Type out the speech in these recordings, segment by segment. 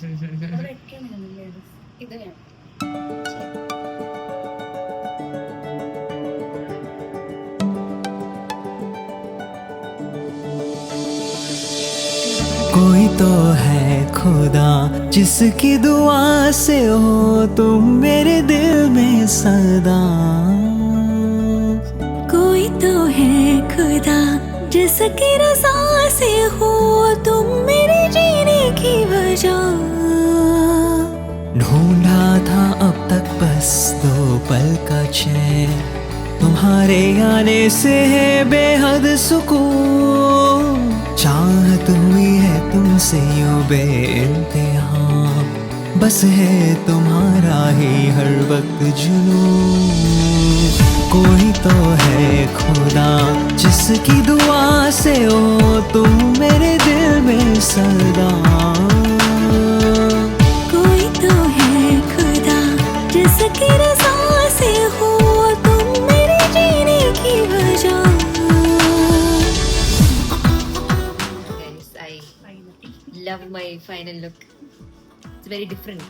ഇത് വേണം. कोई तो है खुदा जिसकी दुआ से हो तुम मेरे दिल में सदा. कोई तो है खुदा जिसकी रज़ा से हो तुम मेरे जीने की वजह. ढूंढा था अब तक बस 2 पल का चैन, तुम्हारे आने से है बेहद सुकून. चाहत हुई है तुमसे यूं बेइंतहा, बस है तुम्हारा ही हर वक्त जुनून. कोई तो है खुदा जिसकी दुआ से हो तुम मेरे दिल में सदा. कोई तो है खुदा जिसकी रज़ा से हो तुम मेरे जीने की वजह. Guys, I love my final look. It's very different.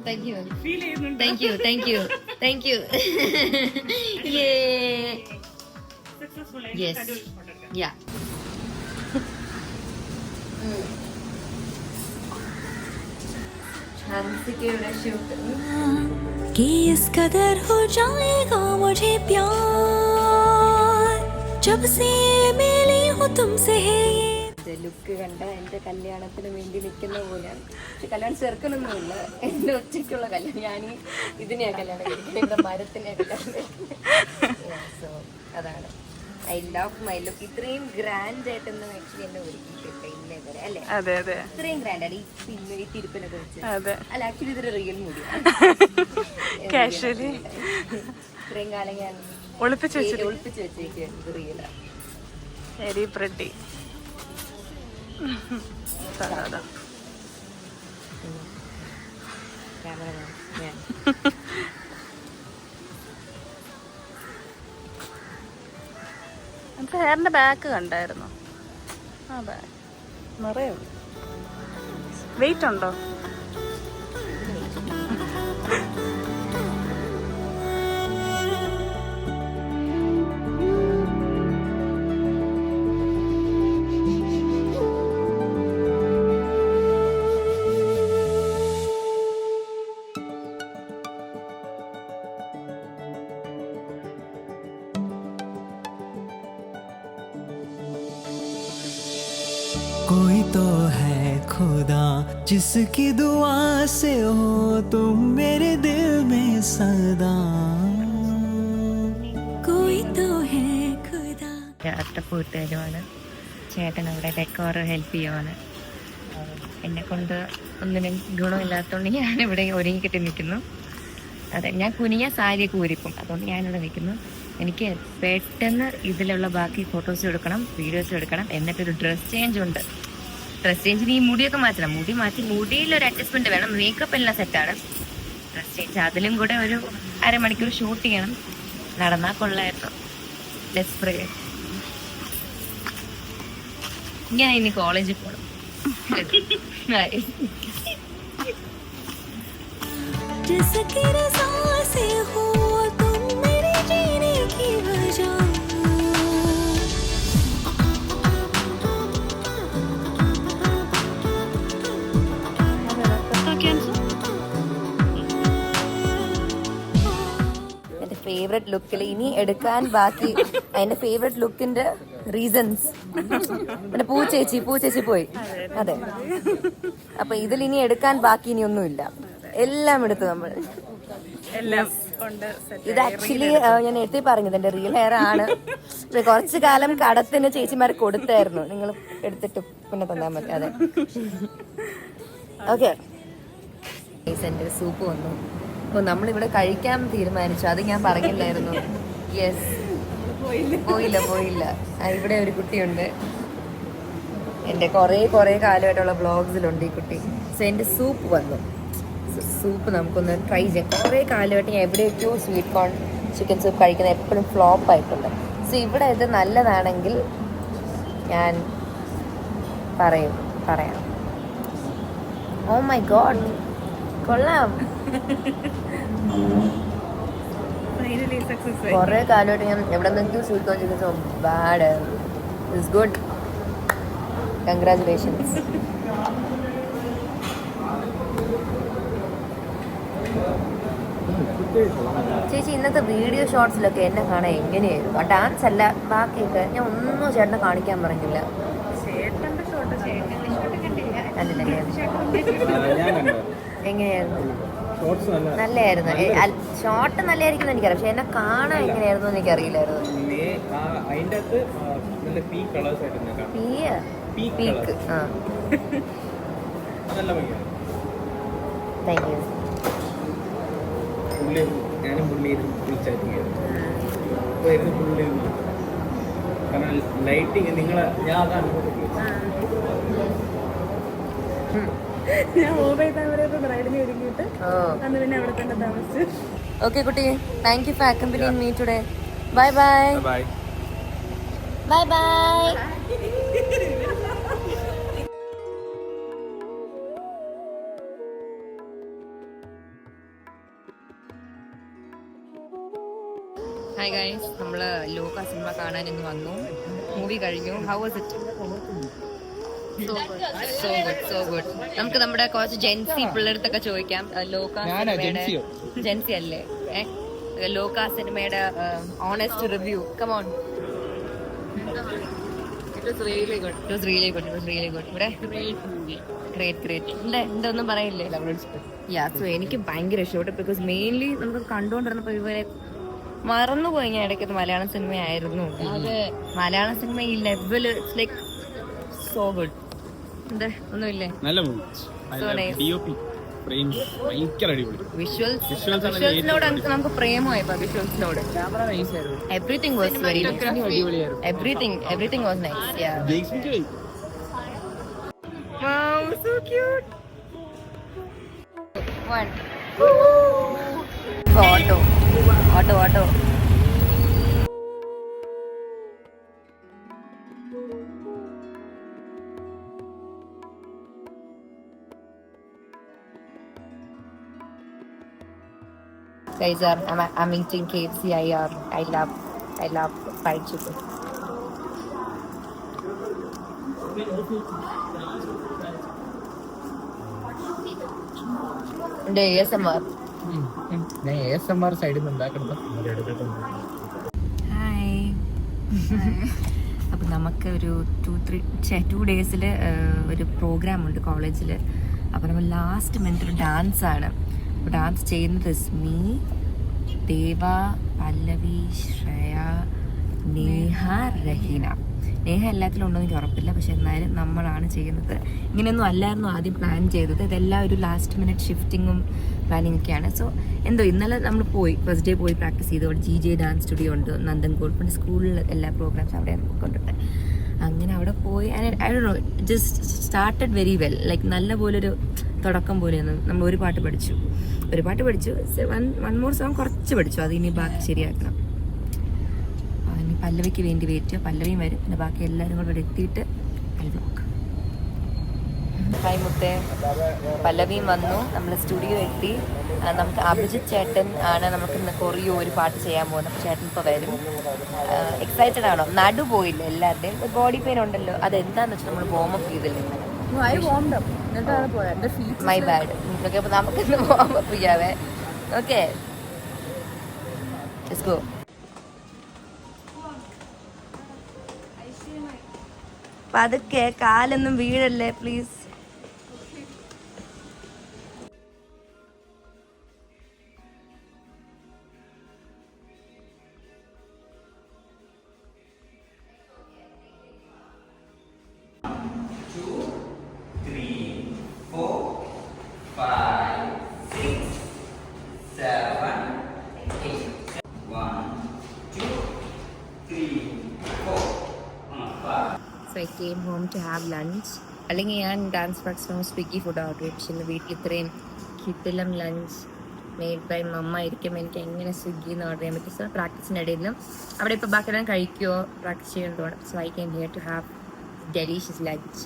Thank you. Thank you. Thank you. Thank you. Yay. Yes. Yeah. हंसिके शूट कि इस कदर हो जाएगा मुझे प्यार जब से मिली हूँ तुमसे है ये. ലുക്ക് കണ്ട എൻ്റെ കല്യാണത്തിന് വേണ്ടി നിൽക്കുന്ന പോലെയാണ്. പക്ഷെ കല്യാണം ചെറുക്കനൊന്നുമില്ല, എൻ്റെ ഒറ്റയ്ക്കുള്ള കല്യാണം. ഞാൻ ഇതിനെയാണ് കല്യാണം കഴിക്കുന്നത്, ഇവിടെ മരത്തിനെ കല്യാണം കഴിക്കുന്നത്. സോ അതാണ് ഐ ലവ് മൈ ലുക്ക്. ഇത്രയും ഗ്രാൻഡ് ആയിട്ടൊന്നും ആക്ച്വലി എന്നെ ഒരുക്കിയിട്ടില്ല ഇന്നേ വരെ, അല്ലേ? ഇത്രയും ഗ്രാൻഡ് ആണ് ഈ തിരുപ്പിനൊക്കെ വെച്ച്. അല്ല, ആക്ച്വലി ഇതൊരു റിയൽ മൂഡിയാണ്. ഇത്രയും കാലം ഞാൻ ഒളിപ്പിച്ച് വെച്ചേക്കാണ്. ഇത് റിയലാണ്. Very pretty. ഹെയറിന്റെ ബാക്ക് കണ്ടായിരുന്നു. ആ ബാക്ക് നിറയെ വെയിറ്റ് ഉണ്ടോ? कोई तो है खुदा जिसकी दुआ से हो तुम मेरे दिल में सदा. कोई तो है खुदा. കൂട്ടുകാരുമാണ്. ചേട്ടൻ അവിടെ ഡെക്കോർ ഹെൽപ്പ് ചെയ്യുവാണ്. എന്നെ കൊണ്ട് ഒന്നിനും ഗുണമില്ലാത്തതുകൊണ്ട് ഞാനിവിടെ ഒരുങ്ങിക്കിട്ടി നിൽക്കുന്നു. അതെ, ഞാൻ കുനിയ സാരിയൊക്കെ ഊരിക്കും, അതുകൊണ്ട് ഞാനിവിടെ നിൽക്കുന്നു. എനിക്ക് പെട്ടെന്ന് ഇതിലുള്ള ബാക്കി ഫോട്ടോസ് എടുക്കണം, വീഡിയോസ് എടുക്കണം. എന്നിട്ടൊരു ഡ്രസ് ചേഞ്ച് ഉണ്ട്. ഡ്രസ് ചേഞ്ചിന് ഈ മുടിയൊക്കെ മാറ്റണം. മുടി മാറ്റി മുടിയിലൊരു അഡ്ജസ്റ്റ്മെന്റ് വേണം. മേക്കപ്പ് എല്ലാം സെറ്റാണ്. ഡ്രസ് ചേഞ്ച് അതിലും കൂടെ ഒരു അരമണിക്കൂർ ഷൂട്ട് ചെയ്യണം. നടന്നാൽ കൊള്ളായിരുന്നു. ലെറ്റ്സ് പ്രേ. ഞാൻ ഇനി കോളേജിൽ പോകണം. जिसकी रज़ा से हो तुम मेरे जीने की वजह. എൻ്റെ ഫേവറേറ്റ് ലുക്കിൽ ഇനി എടുക്കാൻ ബാക്കി എൻ്റെ ഫേവറേറ്റ് ലുക്കിന്റെ റീസൺസ്. പിന്നെ പൂച്ചേച്ചി പോയി. അതെ, അപ്പൊ ഇതിൽ ഇനി എടുക്കാൻ ബാക്കി ഇനി ഒന്നുമില്ല. എല്ലാം എടുത്തു നമ്മൾ. ഇത് ആക്ച്വലി ഞാൻ നേരത്തെ പറഞ്ഞത് എൻ്റെ റിയൽ ഹെയർ ആണ്. കുറച്ചു കാലം കടത്തിന് ചേച്ചിമാർ കൊടുത്തായിരുന്നു. നിങ്ങൾ എടുത്തിട്ട് പിന്നെ തന്നാൽ മതി. അതെ, ഓക്കെ. എൻ്റെ സൂപ്പ് വന്നു. അപ്പോൾ നമ്മളിവിടെ കഴിക്കാൻ തീരുമാനിച്ചു. അത് ഞാൻ പറഞ്ഞില്ലായിരുന്നു. യെസ്, പോയില്ല. ഇവിടെ ഒരു കുട്ടിയുണ്ട്, എൻ്റെ കുറേ കാലമായിട്ടുള്ള വ്ളോഗ്സിലുണ്ട് ഈ കുട്ടി. സോ എൻ്റെ സൂപ്പ് വന്നു. സൂപ്പ് നമുക്കൊന്ന് ട്രൈ ചെയ്യാം. കുറേ കാലമായിട്ട് ഞാൻ എവിടെയൊക്കെയോ സ്വീറ്റ് കോൺ ചിക്കൻ സൂപ്പ് കഴിക്കുന്നത് എപ്പോഴും ഫ്ലോപ്പ് ആയിട്ടുണ്ട്. സോ ഇവിടെ ഇത് നല്ലതാണെങ്കിൽ ഞാൻ പറയാം. ഓ മൈ ഗോഡ്, കൊള്ളാം. Finally success. കുറെ കാലമായിട്ട് ഞാൻ എവിടെ നിന്നൊക്കെയോ sweet corn chicken so bad. It's good. Congratulations. ചേച്ചി ഇന്നത്തെ വീഡിയോ ഷോർട്സിലൊക്കെ എന്നെ കാണാൻ എങ്ങനെയായിരുന്നു? ആ ഡാൻസ് അല്ല, ബാക്കിയൊക്കെ ഞാൻ ഒന്നും ചേട്ടനെ കാണിക്കാൻ പറഞ്ഞില്ല. ചേട്ടന്റെ ഷോട്ട് കണ്ടില്ലേ? എങ്ങനെയായിരുന്നു? നല്ലായിരുന്നു. ഷോട്ട് നല്ലായിരിക്കും എനിക്കറിയാം, പക്ഷെ എന്നെ കാണാൻ എങ്ങനെയായിരുന്നു എന്ന് എനിക്കറിയില്ലായിരുന്നു. പീക്ക്. ആ താങ്ക് യു. ഞാനും പുള്ളി കാരണം ലൈറ്റിങ് നിങ്ങളെ ഞാൻ അതാണ് ഞാൻ റൈഡിന് ഒരുങ്ങിയിട്ട് അന്ന് പിന്നെ അവിടെ തന്നെ താമസിച്ചു. ഓക്കെ കുട്ടി, thank you for accompanying me today. Bye bye. Bye bye bye. Hi guys, നമ്മൾ ലോക സിനിമ കാണാൻ ഇന്ന് വന്നു. മൂവി കഴിഞ്ഞു. How was it? So good. നമുക്ക് നമ്മുടെ കുറച്ച് ജെൻസി പിള്ളേർക്കൊക്കെ ചോദിക്കാം. ലോക സിനിമയുടെ ജെൻസി അല്ലേ? ലോക സിനിമയുടെ honest review. Come on. It was really good. ഇവിടെ ഗ്രേറ്റ്. എന്തൊന്നും പറയില്ലേ? സോ എനിക്ക് ഭയങ്കര ഇഷ്ടപ്പെട്ടു. ബിക്കോസ് മെയിൻലി നമുക്ക് കണ്ടുകൊണ്ടിരുന്നപ്പോ ഇവരെ മറന്നുപോയി ഞാൻ ഇടയ്ക്കത് മലയാളം സിനിമയായിരുന്നു. മലയാളം സിനിമ ഈ ലെവല് ലൈക്ക് സോ ഗുഡ്. എന്താ ഒന്നുമില്ലേ? വിഷ്വൽസിനോട് നമുക്ക് പ്രേമമായി. വിഷ്വൽസിനോട് everything was very everything was nice. Wow, so cute. One. Auto. Guys, I'm eating KFC. I love fried chicken. ASMR. ASMR സൈഡിൽ നിന്ന് ഹായ്. അപ്പം നമുക്ക് ഒരു 2 ഡേയ്സിൽ ഒരു പ്രോഗ്രാം ഉണ്ട് കോളേജിൽ. അപ്പോൾ നമ്മൾ ലാസ്റ്റ് മിനിറ്റ് ഒരു ഡാൻസാണ്. അപ്പോൾ ഡാൻസ് ചെയ്യുന്നത് മീ, ദേവ, പല്ലവി, ശ്രേയ, നേഹ, രഹീന. നേഹ എല്ലാത്തിലും ഉണ്ടോ എനിക്ക് ഉറപ്പില്ല, പക്ഷെ എന്നാലും നമ്മളാണ് ചെയ്യുന്നത്. ഇങ്ങനെയൊന്നും അല്ലായിരുന്നു ആദ്യം പ്ലാൻ ചെയ്തത്. ഇതെല്ലാം ഒരു ലാസ്റ്റ് മിനിറ്റ് ഷിഫ്റ്റിങ്ങും പ്ലാനിങ് ഒക്കെയാണ്. സോ എന്തോ ഇന്നലെ നമ്മൾ ഫസ്റ്റ് ഡേ പോയി പ്രാക്ടീസ് ചെയ്തു. അവിടെ GJ ഡാൻസ് സ്റ്റുഡിയോ ഉണ്ട് നന്ദൻകോട്. പിന്നെ സ്കൂളിൽ എല്ലാ പ്രോഗ്രാംസ് അവിടെ കൊണ്ടുണ്ട്. അങ്ങനെ അവിടെ പോയി I don't no, just started very well. Like നല്ല പോലൊരു തുടക്കം പോലെയാണ്. നമ്മൾ ഒരു പാട്ട് പഠിച്ചു. വൺ മോർ സോങ് കുറച്ച് പഠിച്ചു. അത് ഇനി ബാക്കി ശരിയാക്കണം. പല്ലവിക്ക് വേണ്ടി വെയിറ്റ്. പല്ലവിയും വരും. പിന്നെ ബാക്കി എല്ലാവരും കൂടെ ഇവിടെ എത്തിയിട്ട് നോക്കാം. ഹായ് മുത്തേ. പല്ലവിയും വന്നു. നമ്മൾ സ്റ്റുഡിയോ എത്തി. നമുക്ക് അഭിജിത്ത് ചേട്ടൻ ആണ് നമുക്ക് ഇന്ന് കൊറിയോ ഒരു പാട്ട് ചെയ്യാൻ പോകുന്നത്. അപ്പോൾ ചേട്ടൻ ഇപ്പോൾ വരും. എക്സൈറ്റഡ് ആണോ? നടു പോയില്ല എല്ലാവരുടെയും. ബോഡി പെയിൻ ഉണ്ടല്ലോ. അതെന്താന്ന് വെച്ചാൽ നമ്മൾ വാമപ്പ് ചെയ്തില്ല. My bad. ഓക്കെ, അപ്പോൾ നമുക്കിന്ന് വാമപ്പ് ചെയ്യാവേ. Okay, let's go. പതുക്കെ, കാലൊന്നും വീഴല്ലേ please. So I came home to have lunch. അല്ലെങ്കിൽ ഞാൻ dance practice Swiggy food order ചെയ്തു. പക്ഷെ ഇന്ന് വീട്ടിൽ ഇത്രയും കിട്ടിലും ലഞ്ച് മെയ്ഡ് ബൈ മമ്മ ആയിരിക്കും. എനിക്ക് എങ്ങനെ സ്വിഗ്ഗിന്ന് ഓർഡർ ചെയ്യാൻ പറ്റും? സോ പ്രാക്ടീസിൻ്റെ ഇടയിലും അവിടെ ഇപ്പോൾ ബാക്കി എല്ലാം കഴിക്കുമോ പ്രാക്ടീസ് ചെയ്യുന്നതുകൊണ്ട്. So I came here to have delicious lunch.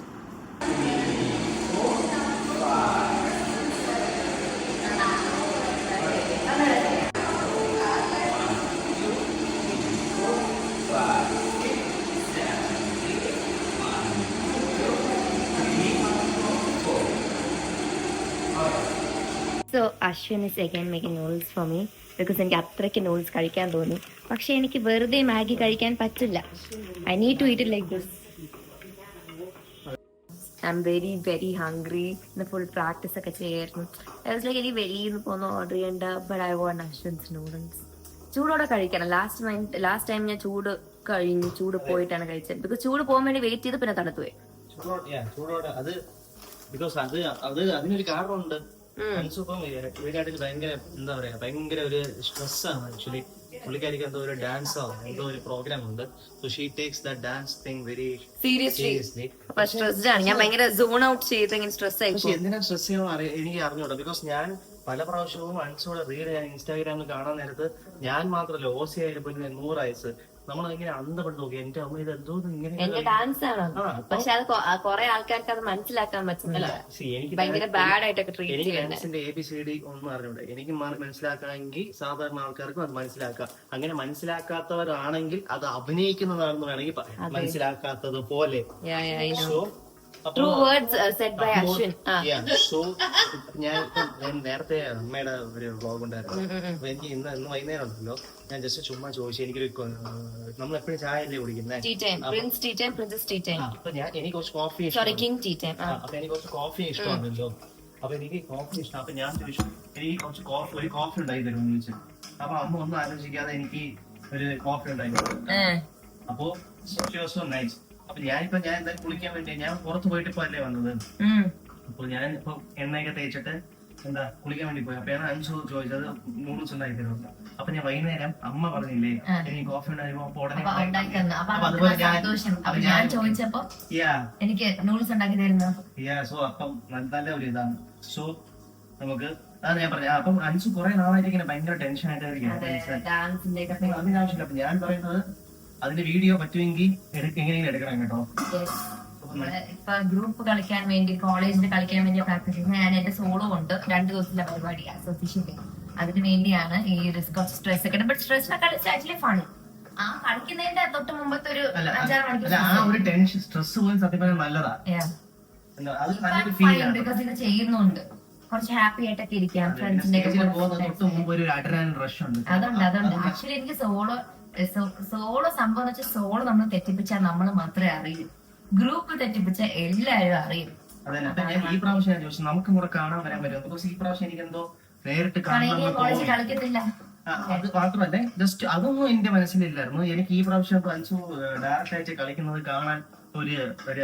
Ashwin is again making noodles for me because എനിക്ക് അത്രയ്ക്ക് നൂഡിൽസ് കഴിക്കാൻ തോന്നി. പക്ഷെ എനിക്ക് വെറുതെ മാഗി കഴിക്കാൻ പറ്റില്ല. I need to eat it like this. I M very very hungry. ഇന്ന് ഫുൾ പ്രാക്ടീസ് ഒക്കെ ചെയ്യായിരുന്നു. ലൈക്ക് എനിക്ക് വെളിയിൽ നിന്ന് പോകുന്ന ഓർഡർ ചെയ്യേണ്ട, but I want Ashwin's noodles. ചൂടോടെ കഴിക്കണം. ലാസ്റ്റ് ടൈം ഞാൻ ചൂട് പോയിട്ടാണ് കഴിച്ചത്. ബിക്കോസ് ചൂട് പോകാൻ വേണ്ടി വെയിറ്റ് ചെയ്ത് പിന്നെ തണുത്തു പോയി. ചൂടോടെ അത് ബിക്കോസ് അതിനൊരു കാരണമുണ്ട്. ഇപ്പം പുള്ളിക്കാട്ടിൽ ഭയങ്കര എന്താ പറയാ, ഭയങ്കര ഒരു സ്ട്രെസ്സാണ് ആക്ച്വലി. പുള്ളിക്കാരിക്ക് എന്തോ ഒരു ഡാൻസോ എന്തോ ഒരു പ്രോഗ്രാം ഉണ്ട്. So she takes that dance thing very seriously. Stressed ആണ് ഞാൻ. ഭയങ്കര സോൺ ഔട്ട് ചെയ്ത് ഇങ്ങനെ സ്ട്രെസ് ആയി. പക്ഷെ എന്തിനാ സ്ട്രെസ് ചെയ്യണം എനിക്ക് അറിഞ്ഞൂടാ. ബിക്കോസ് ഞാൻ പല പ്രാവശ്യവും അൻസോടെ റീൽ ഞാൻ ഇൻസ്റ്റാഗ്രാമിൽ കാണാൻ നേരത്ത് ഞാൻ മാത്രമല്ല ഓസി ആയാലും പിന്നെ 100 വയസ്സ് നമ്മളിങ്ങനെ അന്തപ്പെട്ട് നോക്കി. എന്റെ അമ്മ ഇത് എന്തോ ഇങ്ങനെ എന്റെ ഡാൻസ് ആണ്. പക്ഷെ അത് കുറെ ആൾക്കാർക്ക് അത് മനസ്സിലാക്കാൻ പറ്റുന്നില്ല. ഭയങ്കര ബാഡ് ആയിട്ടൊക്കെ ട്രീറ്റ് എനിക്ക് ചെയ്യുന്നത്. ഡാൻസിന്റെ ABCD ഒന്നും അറിഞ്ഞൂടെ. എനിക്ക് മനസ്സിലാക്കാമെങ്കിൽ സാധാരണ ആൾക്കാർക്കും അത് മനസ്സിലാക്കാം. അങ്ങനെ മനസ്സിലാക്കാത്തവരാണെങ്കിൽ അത് അഭിനയിക്കുന്നതാണെന്ന് വേണമെങ്കിൽ പറയാം, മനസ്സിലാക്കാത്തത് പോലെ. True words said by Ashwin. ഞാൻ നേരത്തെ അമ്മയുടെ ഒരു വ്ളോഗ് ഉണ്ടായിരുന്നു. അപ്പൊ എനിക്ക് ഇന്ന് വൈകുന്നേരം ഉണ്ടല്ലോ, ഞാൻ ജസ്റ്റ് ചുമ്മാ ചോദിച്ചു. എനിക്കൊരു നമ്മൾ എപ്പോഴും ചായ അല്ലേ കുടിക്കുന്നത്. അപ്പൊ എനിക്ക് കുറച്ച് കോഫി അപ്പൊ എനിക്ക് കുറച്ച് കോഫി ഇഷ്ടമാണല്ലോ. അപ്പൊ എനിക്ക് കോഫി ഇഷ്ടം. അപ്പൊ ഞാൻ ചോദിച്ചു എനിക്ക് കുറച്ച് ഒരു കോഫി ഉണ്ടായി തരുമെന്ന് ചോദിച്ചു. അപ്പൊ അമ്മ ഒന്നും ആലോചിക്കാതെ എനിക്ക് ഒരു കോഫി ഉണ്ടായി തരും. അപ്പൊ നൈസ്. അപ്പൊ ഞാൻ എന്തായാലും കുളിക്കാൻ വേണ്ടി ഞാൻ പുറത്ത് പോയിട്ട് ഇപ്പൊ അല്ലേ വന്നത്. അപ്പൊ ഞാൻ ഇപ്പൊ എണ്ണയൊക്കെ തേച്ചിട്ട് എന്താ കുളിക്കാൻ വേണ്ടി പോയി. അപ്പൊ ഞാൻ അഞ്ചു ചോദിച്ചത് നൂഡിൽസ് ഉണ്ടാക്കി തരുമല്ലോ. അപ്പൊ ഞാൻ വൈകുന്നേരം അമ്മ പറഞ്ഞില്ലേ എനിക്ക് കോഫി ഉണ്ടായിരുന്നു. അപ്പൊ ഉടനെ അതുപോലെ ഞാൻ ചോദിച്ചപ്പോ എനിക്ക് നൂഡിൽസ് ഉണ്ടാക്കി തരുന്നു. സോ അപ്പം നല്ല ഒരു ഇതാണ്. സോ നമുക്ക് അതാണ് ഞാൻ പറഞ്ഞത്. അപ്പം അഞ്ചു കുറെ നാളായിട്ട് ഇങ്ങനെ ഭയങ്കര ടെൻഷൻ ആയിട്ടായിരിക്കും. അതിനാവശ്യമില്ല. അപ്പൊ ഞാൻ പറയുന്നത് അതിന്റെ വീഡിയോ പറ്റുമെങ്കിൽ എങ്ങനെയെങ്കിലും എടുക്കണം കേട്ടോ. ഇപ്പൊ ഗ്രൂപ്പ് കളിക്കാൻ വേണ്ടി കോളേജിൽ കളിക്കാൻ വേണ്ടി പ്രാക്ടീസ് ചെയ്യുന്നത് ഞാൻ എന്റെ സോളോ ഉണ്ട്. 2 ദിവസത്തെ പരിപാടി അസോസിയേഷൻ. അതിന് വേണ്ടിയാണ് ഈ കുറച്ച് സ്ട്രെസ് ഒക്കെ. But stress actually fun. ആ കളിക്കുന്നതിന്റെ തൊട്ട് മുമ്പത്തെ ഒരു 5-6 മണിക്കൂർ ആ ഒരു ടെൻഷൻ സ്ട്രെസ് പോലും സത്യം പറഞ്ഞാൽ നല്ലതാ. ബിക്കോസ് ഇത് ചെയ്യുന്നുണ്ട് കുറച്ച് ഹാപ്പി ആയിട്ടൊക്കെ ഇരിക്കാം. ഫ്രണ്ട്സിന്റെ അതുണ്ട്. ആക്ച്വലി എനിക്ക് സോളോ സംഭവം എന്ന് വെച്ചാൽ സോളോ നമ്മൾ തെറ്റിപ്പിച്ചാൽ നമ്മൾ മാത്രമേ അറിയൂ. ഗ്രൂപ്പ് തെറ്റിപ്പിച്ചാൽ എല്ലാവരും അറിയും. ഈ പ്രാവശ്യം ഞാൻ ചോദിച്ചു നമുക്ക് കൂടെ കാണാൻ വരാൻ പറ്റും. ബിക്കോസ് ഈ പ്രാവശ്യം എനിക്കെന്തോ നേരിട്ട് കോളേജ് കളിക്കത്തില്ല. അത് മാത്രമല്ല ജസ്റ്റ് അതൊന്നും എന്റെ മനസ്സിലില്ലായിരുന്നു. എനിക്ക് ഈ പ്രാവശ്യം ഡയറക്റ്റ് ആയിട്ട് കളിക്കുന്നത് കാണാൻ ഒരു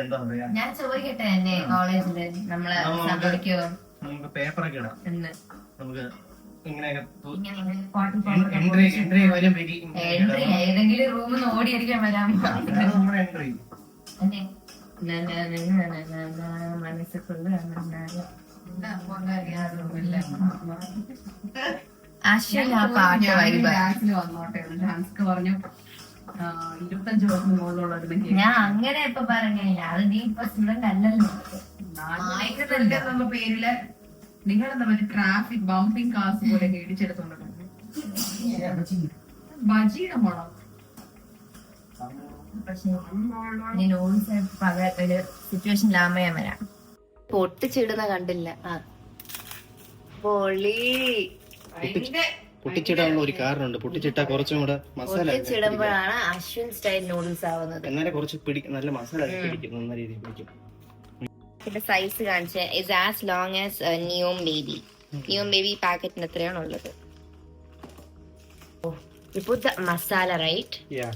എന്താ പറയാ. ഞാൻ ചോദിക്കട്ടെ എന്നെ കോളേജില് നമ്മളെ നമുക്ക് പേപ്പറൊക്കെ ഇടാം. നമുക്ക് ഏതെങ്കിലും റൂമിൽ നിന്ന് ഓടിയിരിക്കാൻ വരാം. അശ്വിൻ ആ പാട്ട് വന്നോട്ടെ. ഡാൻസ് പറഞ്ഞു 25 വർഷം മുകളിലുള്ളത്. ഞാൻ അങ്ങനെ ഇപ്പൊ പറഞ്ഞില്ല. അത് നീ ഇപ്പൊ സ്റ്റുഡന്റ് അല്ലല്ലോ. എന്നുള്ള പേരില് നിങ്ങളെന്താ പറയുക ട്രാഫിക് ബംപിങ് കാസ് പോലെ ഇടിച്ചെടുത്തോണ്ട് ബജിയുടെ മുളം. ഒരു സിറ്റുവേഷനിലാകുമ്പോ ഞാൻ വരാം. പൊട്ടിച്ചിടുന്ന കണ്ടില്ല. പൊട്ടിച്ചിടാനുള്ള ഒരു കാരണമുണ്ട്. പൊട്ടിച്ചിട്ടാ കുറച്ചും കൂടെ മസാല പൊട്ടിച്ചിടുമ്പോഴാണ് അശ്വിൻ സ്റ്റൈൽ നൂഡിൽസ് ആവുന്നത്. എന്നാലും കുറച്ച് നല്ല മസാല പിടിക്കും. നല്ല രീതിയിൽ പിടിക്കും. ഇതിന്റെ സൈസ് കാണിച്ച is as long as Neom baby. Neom baby പാക്കറ്റിന് എത്രയാണുള്ളത്. You put the masala, right? Yeah.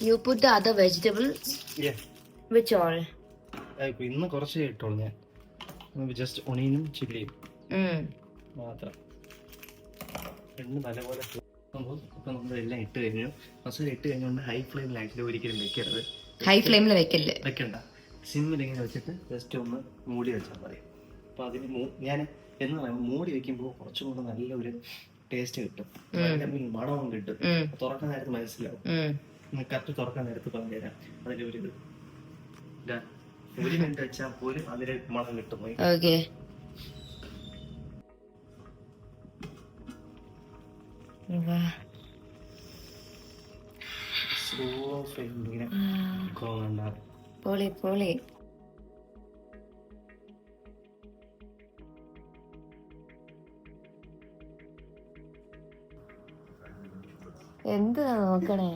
You put the other vegetables? Yeah. Which all? ഇന്ന് കുറച്ച് ഇട്ടോളൂ ഞാൻ. ജസ്റ്റ് ഒണിയനും ചില്ലിയും മാത്രം. എണ്ണ നല്ലപോലെ ഇപ്പൊ നമ്മളെല്ലാം ഇട്ട് കഴിഞ്ഞു. മസാല ഇട്ട് കഴിഞ്ഞുകൊണ്ട് ഹൈ ഫ്ലെയിമിലായിട്ട് ഒരിക്കലും വെക്കരുത്. ഹൈ ഫ്ലെയിമിൽ വെക്കണ്ട. സിമ്മിൽ ഇങ്ങനെ വെച്ചിട്ട് ജസ്റ്റ് ഒന്ന് മൂടി വെച്ചാൽ മതി. അപ്പൊ അതിന് ഞാൻ എന്ന് പറയുമ്പോൾ മൂടി വെക്കുമ്പോൾ കുറച്ചും കൂടെ നല്ലൊരു ടേസ്റ്റ് കിട്ടും. മണവും കിട്ടും. തുറക്കാൻ നേരത്ത് മനസ്സിലാവും. കറക്റ്റ് തുറക്കാൻ നേരത്ത് പറഞ്ഞുതരാം. അതിലൊരു 1 മിനിറ്റ് വെച്ചാൽ പോലും അതിന് മണം കിട്ടും. സ്ലോ ഫ്ലെയിമിൽ ഇങ്ങനെ ഉണ്ടാകും. പൊളി എന്ത് നോക്കണേ.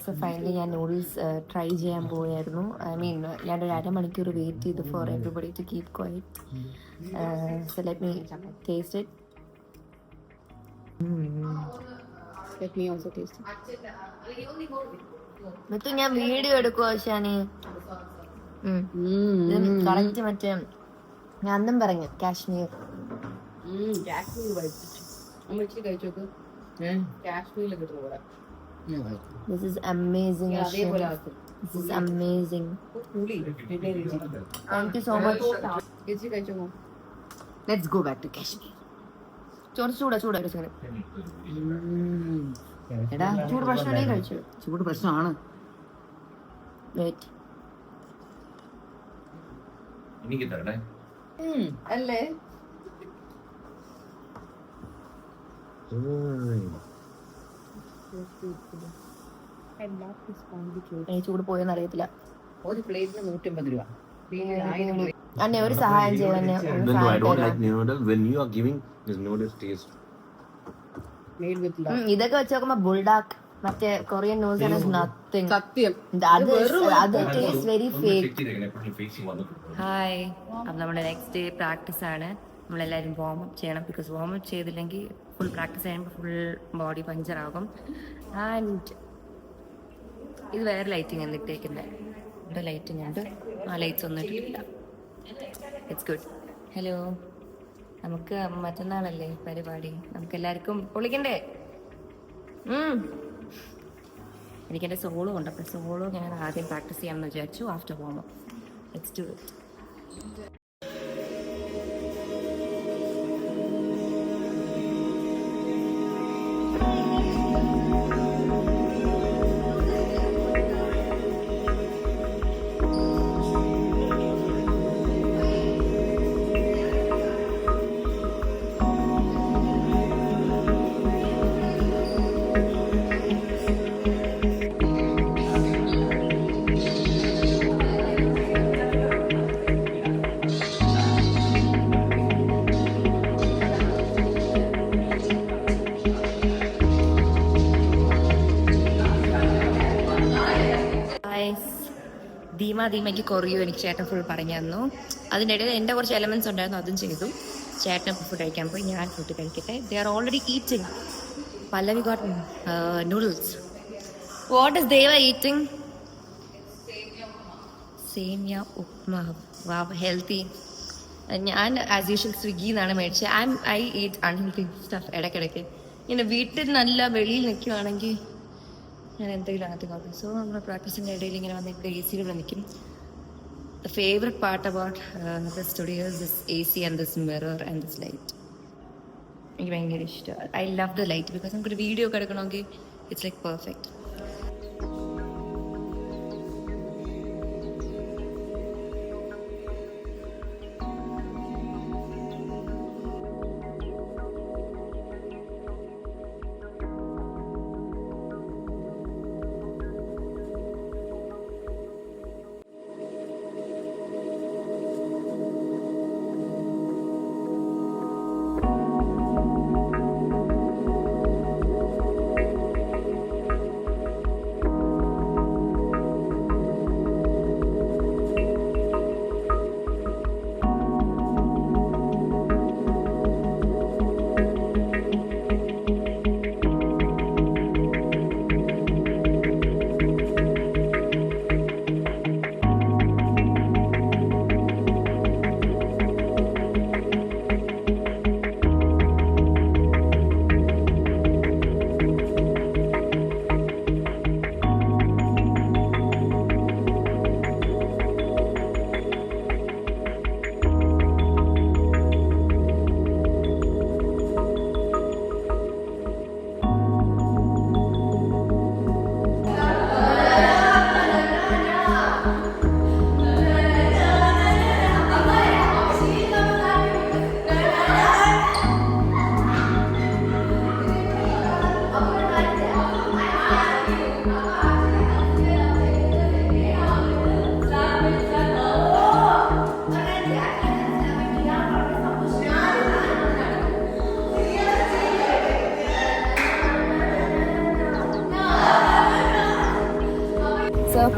സോ ഫൈനലി ഞാൻ നൂഡിൽസ് ട്രൈ ചെയ്യാൻ പോയായിരുന്നു. ഐ മീൻ ഞാനൊരു അരമണിക്കൂർ വെയിറ്റ് ചെയ്തു for everybody to keep quiet. So let me taste it. Let me also taste it. മറ്റേ ഞാൻ വീഡിയോ എടുക്കുവോ ആശാനെ? കറക്റ്റ് മറ്റേ ഞാൻ അന്നും പറഞ്ഞു Kashmir. This is amazing. This is amazing. Thank you so much. Let's go back to Kashmir. ചൂട് എടാ ചൂട് പ്രശ്നമാണേ കഴിച്ചു. ചൂട് പ്രശ്നമാണ്. വെയിറ്റ് അല്ലേ? ചൂട് പോയെന്ന് അറിയത്തില്ല. ഒരു പ്ലേറ്റിന് 150 രൂപ. അന്നെ ഒരു സഹായം ചെയ്യാൻ I don't like noodle. When you are giving this noodles taste. ഇതൊക്കെ വെച്ച് നോക്കുമ്പോ ബുൾഡാക്ക് മറ്റേ കൊറിയൻ നൂഡിൽസ് ഇസ് നത്തിങ്. സത്യം. അത് ടേസ്റ്റ് വെരി ഫേക്ക്. ഹായ്, അപ്പം നമ്മുടെ നെക്സ്റ്റ് ഡേ പ്രാക്ടീസ് ആണ്. നമ്മളെല്ലാവരും വാം അപ്പ് ചെയ്യണം. ബിക്കോസ് വാം അപ്പ് ചെയ്തില്ലെങ്കിൽ ഫുൾ പ്രാക്ടീസ് ചെയ്യുമ്പോൾ ഫുൾ ബോഡി പഞ്ചർ ആകും. ആൻഡ് ഇത് വേറെ ലൈറ്റിംഗ് ആണ് ഇട്ടേക്കുന്നത്. ഇവിടെ ലൈറ്റിംഗ് ഉണ്ട്. ആ ലൈറ്റ്സ് ഒന്നും ഇട്ടിട്ടില്ല. It's good. ഹലോ, നമുക്ക് മറ്റന്നാളല്ലേ പരിപാടി? നമുക്ക് എല്ലാവർക്കും പൊളിക്കണ്ടേ? എനിക്കെൻ്റെ സോളോ ഉണ്ട്. അപ്പോൾ സോളോ ഞാൻ ആദ്യം പ്രാക്ടീസ് ചെയ്യാമെന്ന് വിചാരിച്ചു. After warm up let's do it. ധീമയ്ക്ക് കൊറിയോ എനിക്ക് ചേട്ടൻ ഫുൾ പറഞ്ഞു തന്നു. അതിൻ്റെ ഇടയിൽ എൻ്റെ കുറച്ച് എലമെൻറ്റ്സ് ഉണ്ടായിരുന്നു, അതും ചെയ്തു. ചേട്ടൻ ഫുഡ് കഴിക്കാൻ പോയി. ഞാൻ ഫുഡ് കഴിക്കട്ടെ. They are already eating. Pallavi got noodles. What is Deva eating? സേമിയ ഉപ്മാവ്. Wow, healthy. ഞാൻ ആസ് യൂഷ്വൽ സ്വിഗ്ഗിയിൽ നിന്നാണ് മേടിച്ചത്. ഐ ഈറ്റ് അൺഹെൽത്തി സ്റ്റഫ് ഇടയ്ക്കിടയ്ക്ക്. ഇങ്ങനെ വീട്ടിൽ നല്ല വെളിയിൽ നിൽക്കുവാണെങ്കിൽ ഞാൻ എന്തെങ്കിലും അങ്ങനത്തെ നോക്കും. സോ നമ്മുടെ പ്രാക്ടീസിൻ്റെ ഇടയിൽ ഇങ്ങനെ വന്ന് ഇവിടെ എ സിയിൽ നിൽക്കും. The favourite part about the studio is this A C and this mirror and this light. എനിക്ക് ഭയങ്കര ഇഷ്ടമാണ്. I love the light because നമുക്കൊരു വീഡിയോ ഒക്കെ എടുക്കണമെങ്കിൽ ഇറ്റ്സ് ലൈക്ക് പെർഫെക്റ്റ്.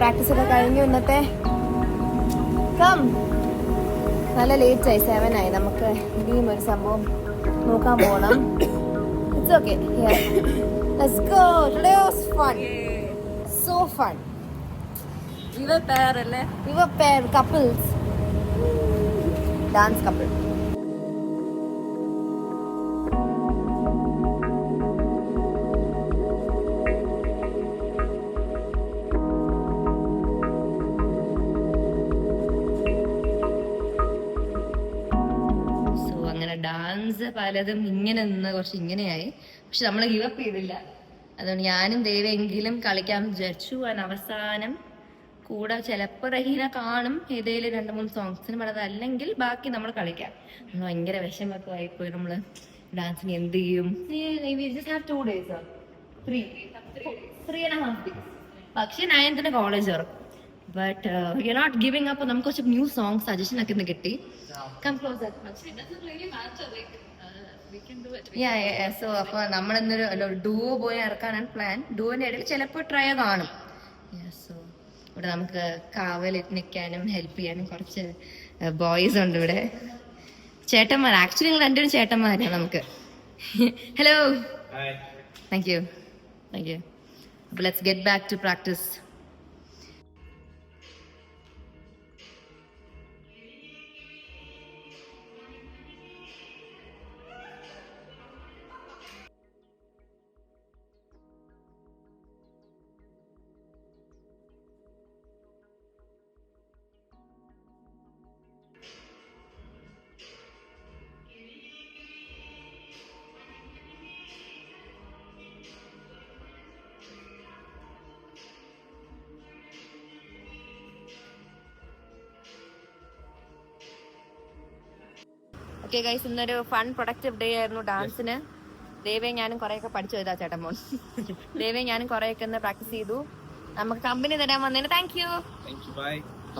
പ്രാക്ടീസ് ഒക്കെ കഴിഞ്ഞു ഇന്നത്തെ. കം, നല്ല ലേറ്റ് ആയി, 7 ആയി. നമുക്ക് ഇനിയും ഒരു സംഭവം നോക്കാൻ പോകണം. It's okay, let's go. Today was fun, so fun. We were pair, couples, dance couple. So അങ്ങനെ ഡാൻസ് പലതും ഇങ്ങനെ നിന്ന് കുറച്ച് ഇങ്ങനെയായി. പക്ഷെ നമ്മൾ ഗിവ് അപ്പ് ചെയ്തില്ല. അതുകൊണ്ട് ഞാനും ദേവെങ്കിലും കളിക്കാൻ വിചാരിച്ചു. അവസാനം കൂടെ ചിലപ്പോൾ റഹീന കാണും ഏതെങ്കിലും 2-3 സോങ്സിന്. പക്ഷെ അല്ലെങ്കിൽ ബാക്കി നമ്മൾ കളിക്കാം. ഭയങ്കര വിഷമൊക്കെ ആയിപ്പോയി. നമ്മള് ഡാൻസിന് എന്ത് ചെയ്യും? 2 days, 3.5 days. പക്ഷെ 9th കോളേജ് തുറക്കും. But we are not giving up. നമുക്ക് കുറച്ച് ന്യൂ സോങ് സജഷൻ ഒക്കെ ഇന്ന് കിട്ടി. Come closer. സോ അപ്പൊ നമ്മളിന്നൊരു ഡുവോ പോയി ഇറക്കാനാണ് പ്ലാൻ. ഡുവോന്റെ ഇടയിൽ ചിലപ്പോൾ ട്രൈ കാണും. സോ ഇവിടെ നമുക്ക് കാവൽ നിൽക്കാനും ഹെൽപ്പ് ചെയ്യാനും കുറച്ച് ബോയ്സ് ഉണ്ട് ഇവിടെ. ചേട്ടന്മാർ, ആക്ച്വലി നിങ്ങൾ 2 ചേട്ടന്മാരാണ് നമുക്ക്. Hello, thank you. അപ്പൊ let's get back to practice. Okay guys, ഇന്നൊരു ഫൺ പ്രൊഡക്റ്റീവ് ഡേ ആയിരുന്നു ഡാൻസിന്. ദേവയും ഞാനും കുറെയൊക്കെ പഠിച്ചു പോയതാ ചേട്ടൻ മോൻ. ദേവയും ഞാനും കുറെയൊക്കെ ഇന്ന് പ്രാക്ടീസ് ചെയ്തു. നമുക്ക് കമ്പനി തരാൻ വന്നതിന് താങ്ക് യു.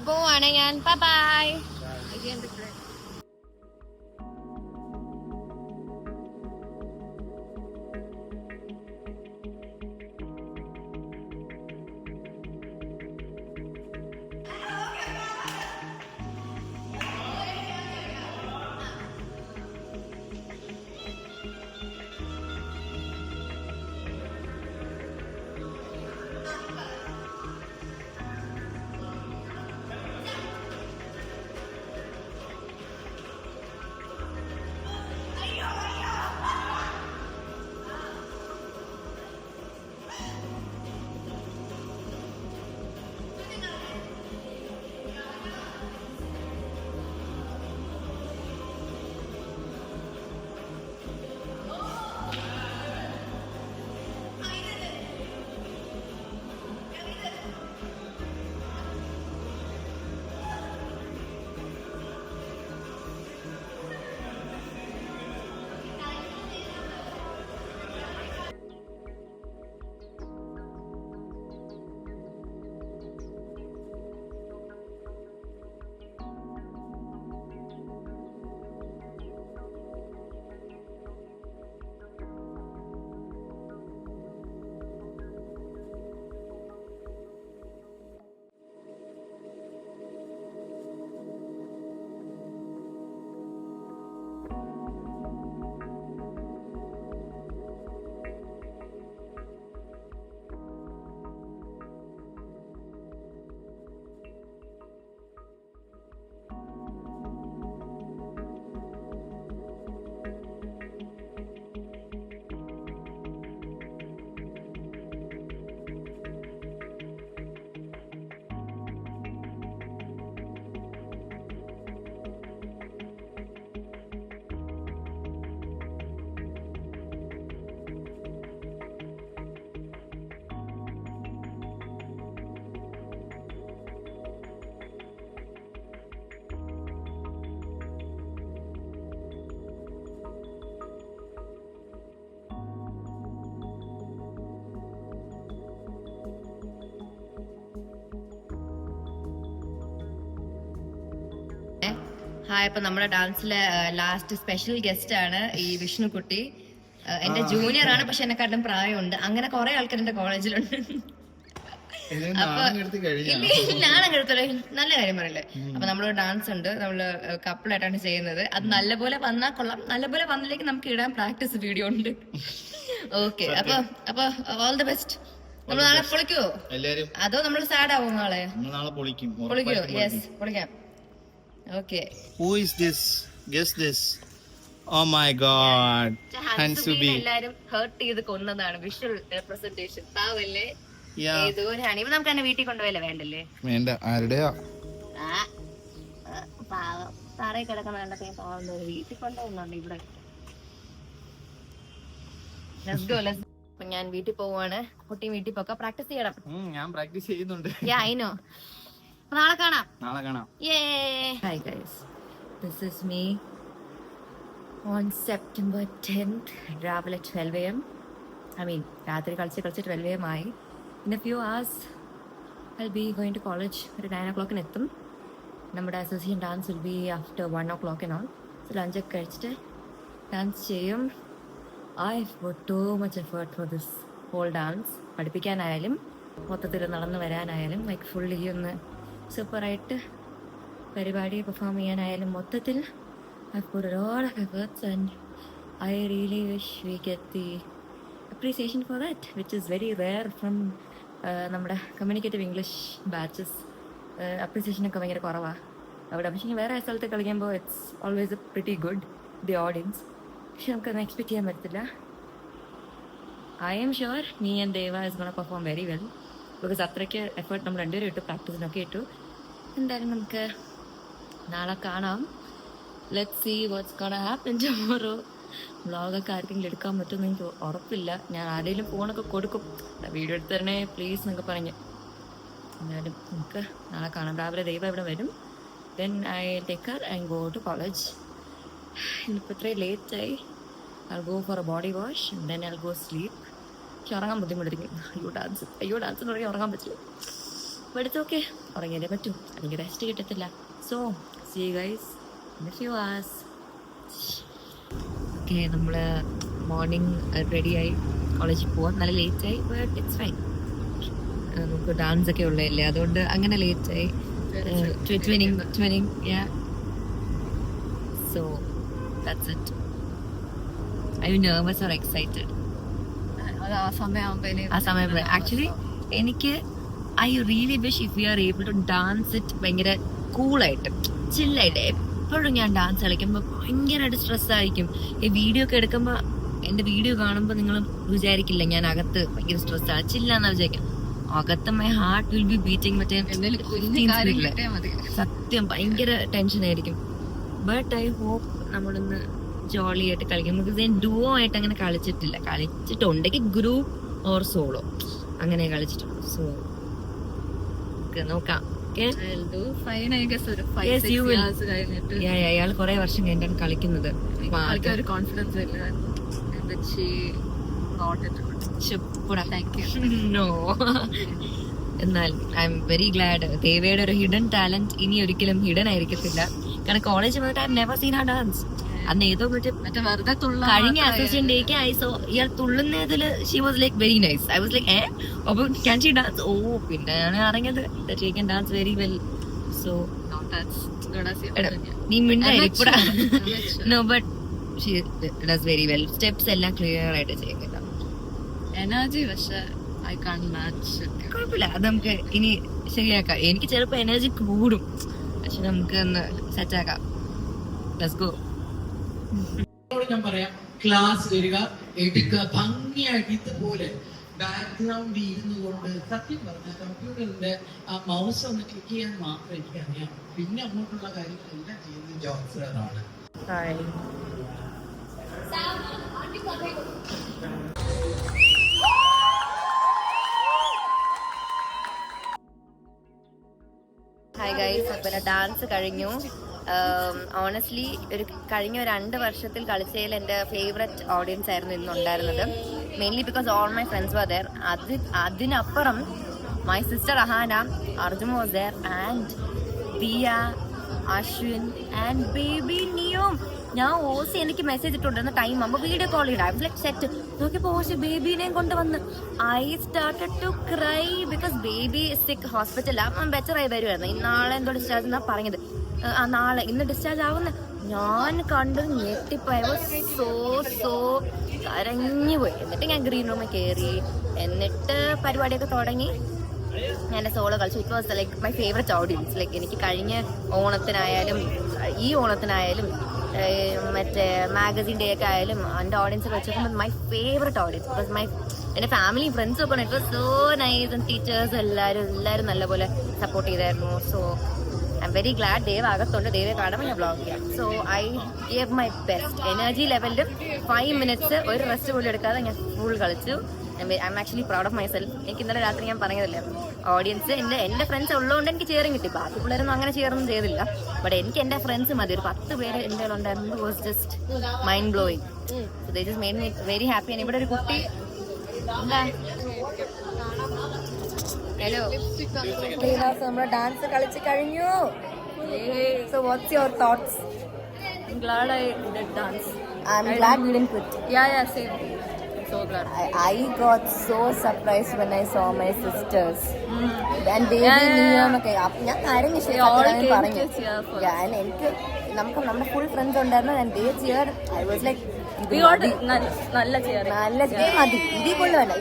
പോവാണ് ഞാൻ. ബൈ. ഹായ്, അപ്പൊ നമ്മുടെ ഡാൻസിലെ ലാസ്റ്റ് സ്പെഷ്യൽ ഗസ്റ്റ് ആണ് ഈ വിഷ്ണുക്കുട്ടി. എന്റെ ജൂനിയർ ആണ്, പക്ഷെ എന്നെക്കാട്ടും പ്രായമുണ്ട്. അങ്ങനെ കുറെ ആൾക്കാർ എന്റെ കോളേജിലുണ്ട്. ഞാനങ്ങനെ എടുത്തോളൂ, നല്ല കാര്യം പറയല്ലേ. അപ്പൊ നമ്മള് ഡാൻസ് ഉണ്ട്, നമ്മള് കപ്പിളായിട്ടാണ് ചെയ്യുന്നത്. അത് നല്ലപോലെ വന്നാൽ കൊള്ളാം, നല്ലപോലെ വന്നിലേക്ക് നമുക്ക് ഇടാൻ പ്രാക്ടീസ് വീഡിയോ ഉണ്ട്. ഓക്കെ, അപ്പൊ ഓൾ ദി ബെസ്റ്റ്. നമ്മൾ നാളെ പൊളിക്കുവോ എല്ലാരും? അതോ നമ്മൾ സാഡ് ആവോ നാളെ? നാളെ പൊളിക്കുവോ? യെസ്, പൊളിക്കാം. Okay. Who is this? Guess this. Oh my god. Hansubi. എല്ലാരും ഹേർട്ട് ചെയ്ത് കൊന്നതാണ് വിഷ്വൽ റെപ്രസെന്റേഷൻ. പാവല്ലേ? Yeah. ഏതോ ഒരു ഹണി. ഇപ്പൊ നമുക്ക് തന്നെ വീട്ടിൽ കൊണ്ടുപോയല്ലേ വേണ്ടല്ലേ? വേണ്ട, ആരുടെയാ? പാവം തറയിൽ കിടക്കുന്ന കണ്ടപ്പോ ഞാൻ പാവം തോന്നി. വീട്ടിൽ കൊണ്ടുപോകുന്നുണ്ട് ഇവിടെ. Let's go. അപ്പൊ ഞാൻ വീട്ടിൽ പോവാണ്. കുട്ടി വീട്ടിൽ പോക്ക, പ്രാക്ടീസ് ചെയ്യണം. ഞാൻ പ്രാക്ടീസ് ചെയ്യുന്നുണ്ട്. Yeah, I know. നാളെ കാണാം. നാളെ കാണാം. Yay! Hi guys, this is me on September 10th, രാവിലെ 12 AM. I mean, രാത്രി കളിച്ച് 12 AM ആയി. In a few hours, I'll be going to college. ഒരു 9 o'clock എത്തും. നമ്മുടെ association dance will be after 1 o'clock and all. So lunch ഒക്കെ കഴിച്ചിട്ട് dance ചെയ്യും. I've put too much effort for this whole dance. പഠിപ്പിക്കാനായാലും മൊത്തത്തിൽ നടന്നു വരാനായാലും like fully ഒന്ന് സൂപ്പറായിട്ട് പരിപാടി പെർഫോം ചെയ്യാനായാലും മൊത്തത്തിൽ I've put a lot of efforts and I really wish we get the appreciation for that, which is very rare from നമ്മുടെ communicative English batches. അപ്രീസിയേഷനൊക്കെ ഭയങ്കര കുറവാണ് അവിടെ. പക്ഷേ വേറെ സ്ഥലത്ത് കളിക്കുമ്പോൾ it's always a pretty good the audience. പക്ഷെ നമുക്കത് എക്സ്പെക്ട് ചെയ്യാൻ പറ്റത്തില്ല. I'm sure me and Deva is gonna perform very well because അത്രയ്ക്ക് എഫേർട്ട് നമ്മൾ രണ്ടുപേരും ഇട്ടു, പ്രാക്ടീസിനൊക്കെ ഇട്ടു. എന്തായാലും നമുക്ക് നാളെ കാണാം. Let's see what's gonna happen tomorrow. വ്ളോഗൊക്കെ ആർക്കെങ്കിലും എടുക്കാൻ പറ്റുമെന്ന് എനിക്ക് ഉറപ്പില്ല. ഞാൻ ആരെങ്കിലും ഫോണൊക്കെ കൊടുക്കും, വീഡിയോ എടുത്ത് തരണേ പ്ലീസ് എന്നൊക്കെ പറഞ്ഞ്. എന്നാലും നമുക്ക് നാളെ കാണാം. രാവിലെ ദൈവം ഇവിടെ വരും. Then I take her and go to college. ഇന്നിപ്പോൾ ഇത്രയും ലേറ്റായി. I'll go for a body wash and then I'll go sleep. പക്ഷെ ഉറങ്ങാൻ ബുദ്ധിമുട്ടിരിക്കും. ഡാൻസ് എന്ന് പറഞ്ഞാൽ ഉറങ്ങാൻ പറ്റില്ല. ബട്ട് ഇറ്റ്സ് ഓക്കെ, ഉറങ്ങിയാലേ പറ്റൂ, അല്ലെങ്കിൽ റെസ്റ്റ് കിട്ടത്തില്ല. So see you guys in a few hours. Okay, നമ്മൾ മോർണിംഗ് റെഡിയായി കോളേജിൽ പോവാം. നല്ല ലേറ്റായി, ബട്ട് ഇറ്റ്സ് ഫൈൻ. നമുക്ക് ഡാൻസ് ഒക്കെ ഉള്ളതല്ലേ, അതുകൊണ്ട് അങ്ങനെ ലേറ്റായി. ട്വിനിങ് yeah. So that's it. Are you nervous or excited? ആ സമയം ആക്ച്വലി എനിക്ക് I really wish if you are able to dance it ഭയങ്കര കൂളായിട്ട് ചില്ലായിട്ട്. എപ്പോഴും ഞാൻ ഡാൻസ് കളിക്കുമ്പോൾ ഭയങ്കരമായിട്ട് സ്ട്രെസ്സായിരിക്കും. ഈ വീഡിയോ ഒക്കെ എടുക്കുമ്പോൾ എൻ്റെ വീഡിയോ കാണുമ്പോൾ നിങ്ങൾ വിചാരിക്കില്ല ഞാൻ അകത്ത് ഭയങ്കര സ്ട്രെസ്സാണ്, ചില്ലാന്നാ വിചാരിക്കാം. അകത്ത് my heart will be beating. മറ്റേ സത്യം ഭയങ്കര ടെൻഷനായിരിക്കും. ബട്ട് ഐ ഹോപ്പ് നമ്മളൊന്ന് ജോളി ആയിട്ട് കളിക്കും. ബിക്കോസ് ഞാൻ ഡുവോ ആയിട്ട് അങ്ങനെ കളിച്ചിട്ടില്ല. കളിച്ചിട്ടുണ്ടെങ്കിൽ ഗ്രൂപ്പ് ഓർ സോളോ അങ്ങനെ കളിച്ചിട്ടുള്ളൂ. സോ നോക്കാം. അയാൾ കുറെ വർഷം കഴിഞ്ഞാണ് കളിക്കുന്നത്. എന്നാൽ ഐ എം വെരി ഗ്ലാഡ്. ദേവയുടെ ഒരു ഹിഡൻ ടാലന്റ് ഇനി ഒരിക്കലും ഹിഡൻ ആയിരിക്കത്തില്ല. കാരണം കോളേജ് വന്നിട്ട് I have never seen Har dance. അന്ന് ഏതോ മറ്റേ വെറുതെ കഴിഞ്ഞ അസോസിയേഷൻ ഡേക്ക് ഐ സോ ഇയാൾ തുള്ളുന്നതിൽ she was like very nice. I was like അപ്പൊ ക്യാൻ ഷീ ഡാൻസ്? ഓ, പിന്നെ ഞാൻ അറിഞ്ഞത് she can dance very well. So നീ മിണ്ടായിരിക്കൂടാ. No but she does very well. Steps എല്ലാം ക്ലിയർ ആയിട്ട് ചെയ്യുന്നില്ല. എനർജി പക്ഷെ കുഴപ്പമില്ല, അത് നമുക്ക് ഇനി ശരിയാക്കാം. എനിക്ക് ചിലപ്പോ എനർജി കൂടും, പക്ഷെ നമുക്ക് ഒന്ന് സെറ്റാക്കാം. Let's go. ഞാൻ പറയാം, ക്ലാസ് വരിക, എടുക്കുക, ഭംഗിയായിട്ട് ഇതുപോലെ ബാക്ക്ഗ്രൗണ്ടിൽ ഇരുന്നു കൊണ്ട്. സത്യം പറഞ്ഞാൽ കമ്പ്യൂട്ടറിന്റെ ആ മൗസ് ഒന്ന് ക്ലിക്ക് ചെയ്യാൻ മാത്രം എനിക്കറിയാം. പിന്നെ അങ്ങോട്ടുള്ള കാര്യങ്ങളെല്ലാം ചെയ്യുന്നത് ജോൺസറാണ്. ഹായ് ഗൈസ്, പിന്നെ ഡാൻസ് കഴിഞ്ഞു. ഓണസ്റ്റ്ലി കഴിഞ്ഞ 2 വർഷത്തിൽ കളിച്ചതിൽ എൻ്റെ ഫേവററ്റ് ഓഡിയൻസ് ആയിരുന്നു ഇന്നുണ്ടായിരുന്നത്. Mainly because all my friends were there. അതിനപ്പുറം my sister Ahana, Arjun was there, and Diya, Ashwin and baby Niyom. ഞാൻ ഓസി എനിക്ക് മെസ്സേജ് ഇട്ടുണ്ടായിരുന്ന ടൈം ആകുമ്പോൾ വീഡിയോ കോൾ ചെയ്യണം. ഐ വാസ് ലൈക്ക് സെറ്റ് നോക്കിയപ്പോ ബേബീനെയും കൊണ്ട് വന്ന് I started to cry because baby sick ഹോസ്പിറ്റലിൽ അവൻ ബെറ്റർ ആയി വരുമായിരുന്നു. നാളെ എന്തോ ഡിസ്ചാർജ് എന്നാ പറഞ്ഞത്. നാളെ ഇന്ന് ഡിസ്ചാർജ് ആവുന്ന ഞാൻ കണ്ട് ഞെട്ടിപ്പോയി. സോ കരഞ്ഞു പോയി. എന്നിട്ട് ഞാൻ ഗ്രീൻ റൂമിൽ കയറി. എന്നിട്ട് പരിപാടിയൊക്കെ തുടങ്ങി. ഞാൻ സോളോ കളിച്ചു. It was like my favourite audience. Like എനിക്ക് കഴിഞ്ഞ ഓണത്തിനായാലും ഈ ഓണത്തിനായാലും മറ്റേ മാഗസിൻ ഡേ ഒക്കെ ആയാലും എൻ്റെ ഓഡിയൻസ് വെച്ചപ്പോൾ മൈ ഫേവറേറ്റ് ഓഡിയൻസ് ബിക്കോസ് എൻ്റെ ഫാമിലിയും ഫ്രണ്ട്സും ഒക്കെ it was so nice. Teachers എല്ലാവരും നല്ലപോലെ സപ്പോർട്ട് ചെയ്തായിരുന്നു. So I M very glad. Dev അകത്തുണ്ട്. ദേവെ കാണുമ്പോൾ ഞാൻ വ്ളോഗ് ചെയ്യാം. So I gave my best. Energy ലെവലിലും 5 minutes ഒരു റെസ്റ്റ് പോലും എടുക്കാതെ ഞാൻ ഫുൾ കളിച്ചു. I'm actually proud of myself. എനിക്ക് ഇന്നലെ രാത്രി ഞാൻ പറഞ്ഞതല്ലേ, ഓഡിയൻസ് എൻ്റെ ഫ്രണ്ട്സ് ഉള്ളതുകൊണ്ട് എനിക്ക് ചെയറിങ് കിട്ടി. ബാക്കി പിള്ളേരൊന്നും അങ്ങനെ ചെയറൊന്നും ചെയ്തില്ല. ബട്ട് എനിക്ക് എൻ്റെ ഫ്രണ്ട്സ് മതി. ഒരു 10 പേര് എൻ്റെ ഉണ്ടായിരുന്നു. Was just mind blowing. So they just made me very happy. ഇവിടെ ഒരു കുട്ടി ഹലോ നമ്മുടെ ഡാൻസ് കളിച്ച് കഴിഞ്ഞു. So what's your thoughts? I'm glad I did dance. I'm glad you didn't quit. Yeah, same. I'm so glad. I got so surprised when I saw my sisters. And baby Niyam ഒക്കെ ഞാൻ കരഞ്ഞു. പറഞ്ഞു എനിക്ക് നമ്മുടെ full friends ഉണ്ടായിരുന്നു. And they cheered. I was like നല്ല chair മതി. ഇതിൽ കൂടുതൽ വേണ്ട.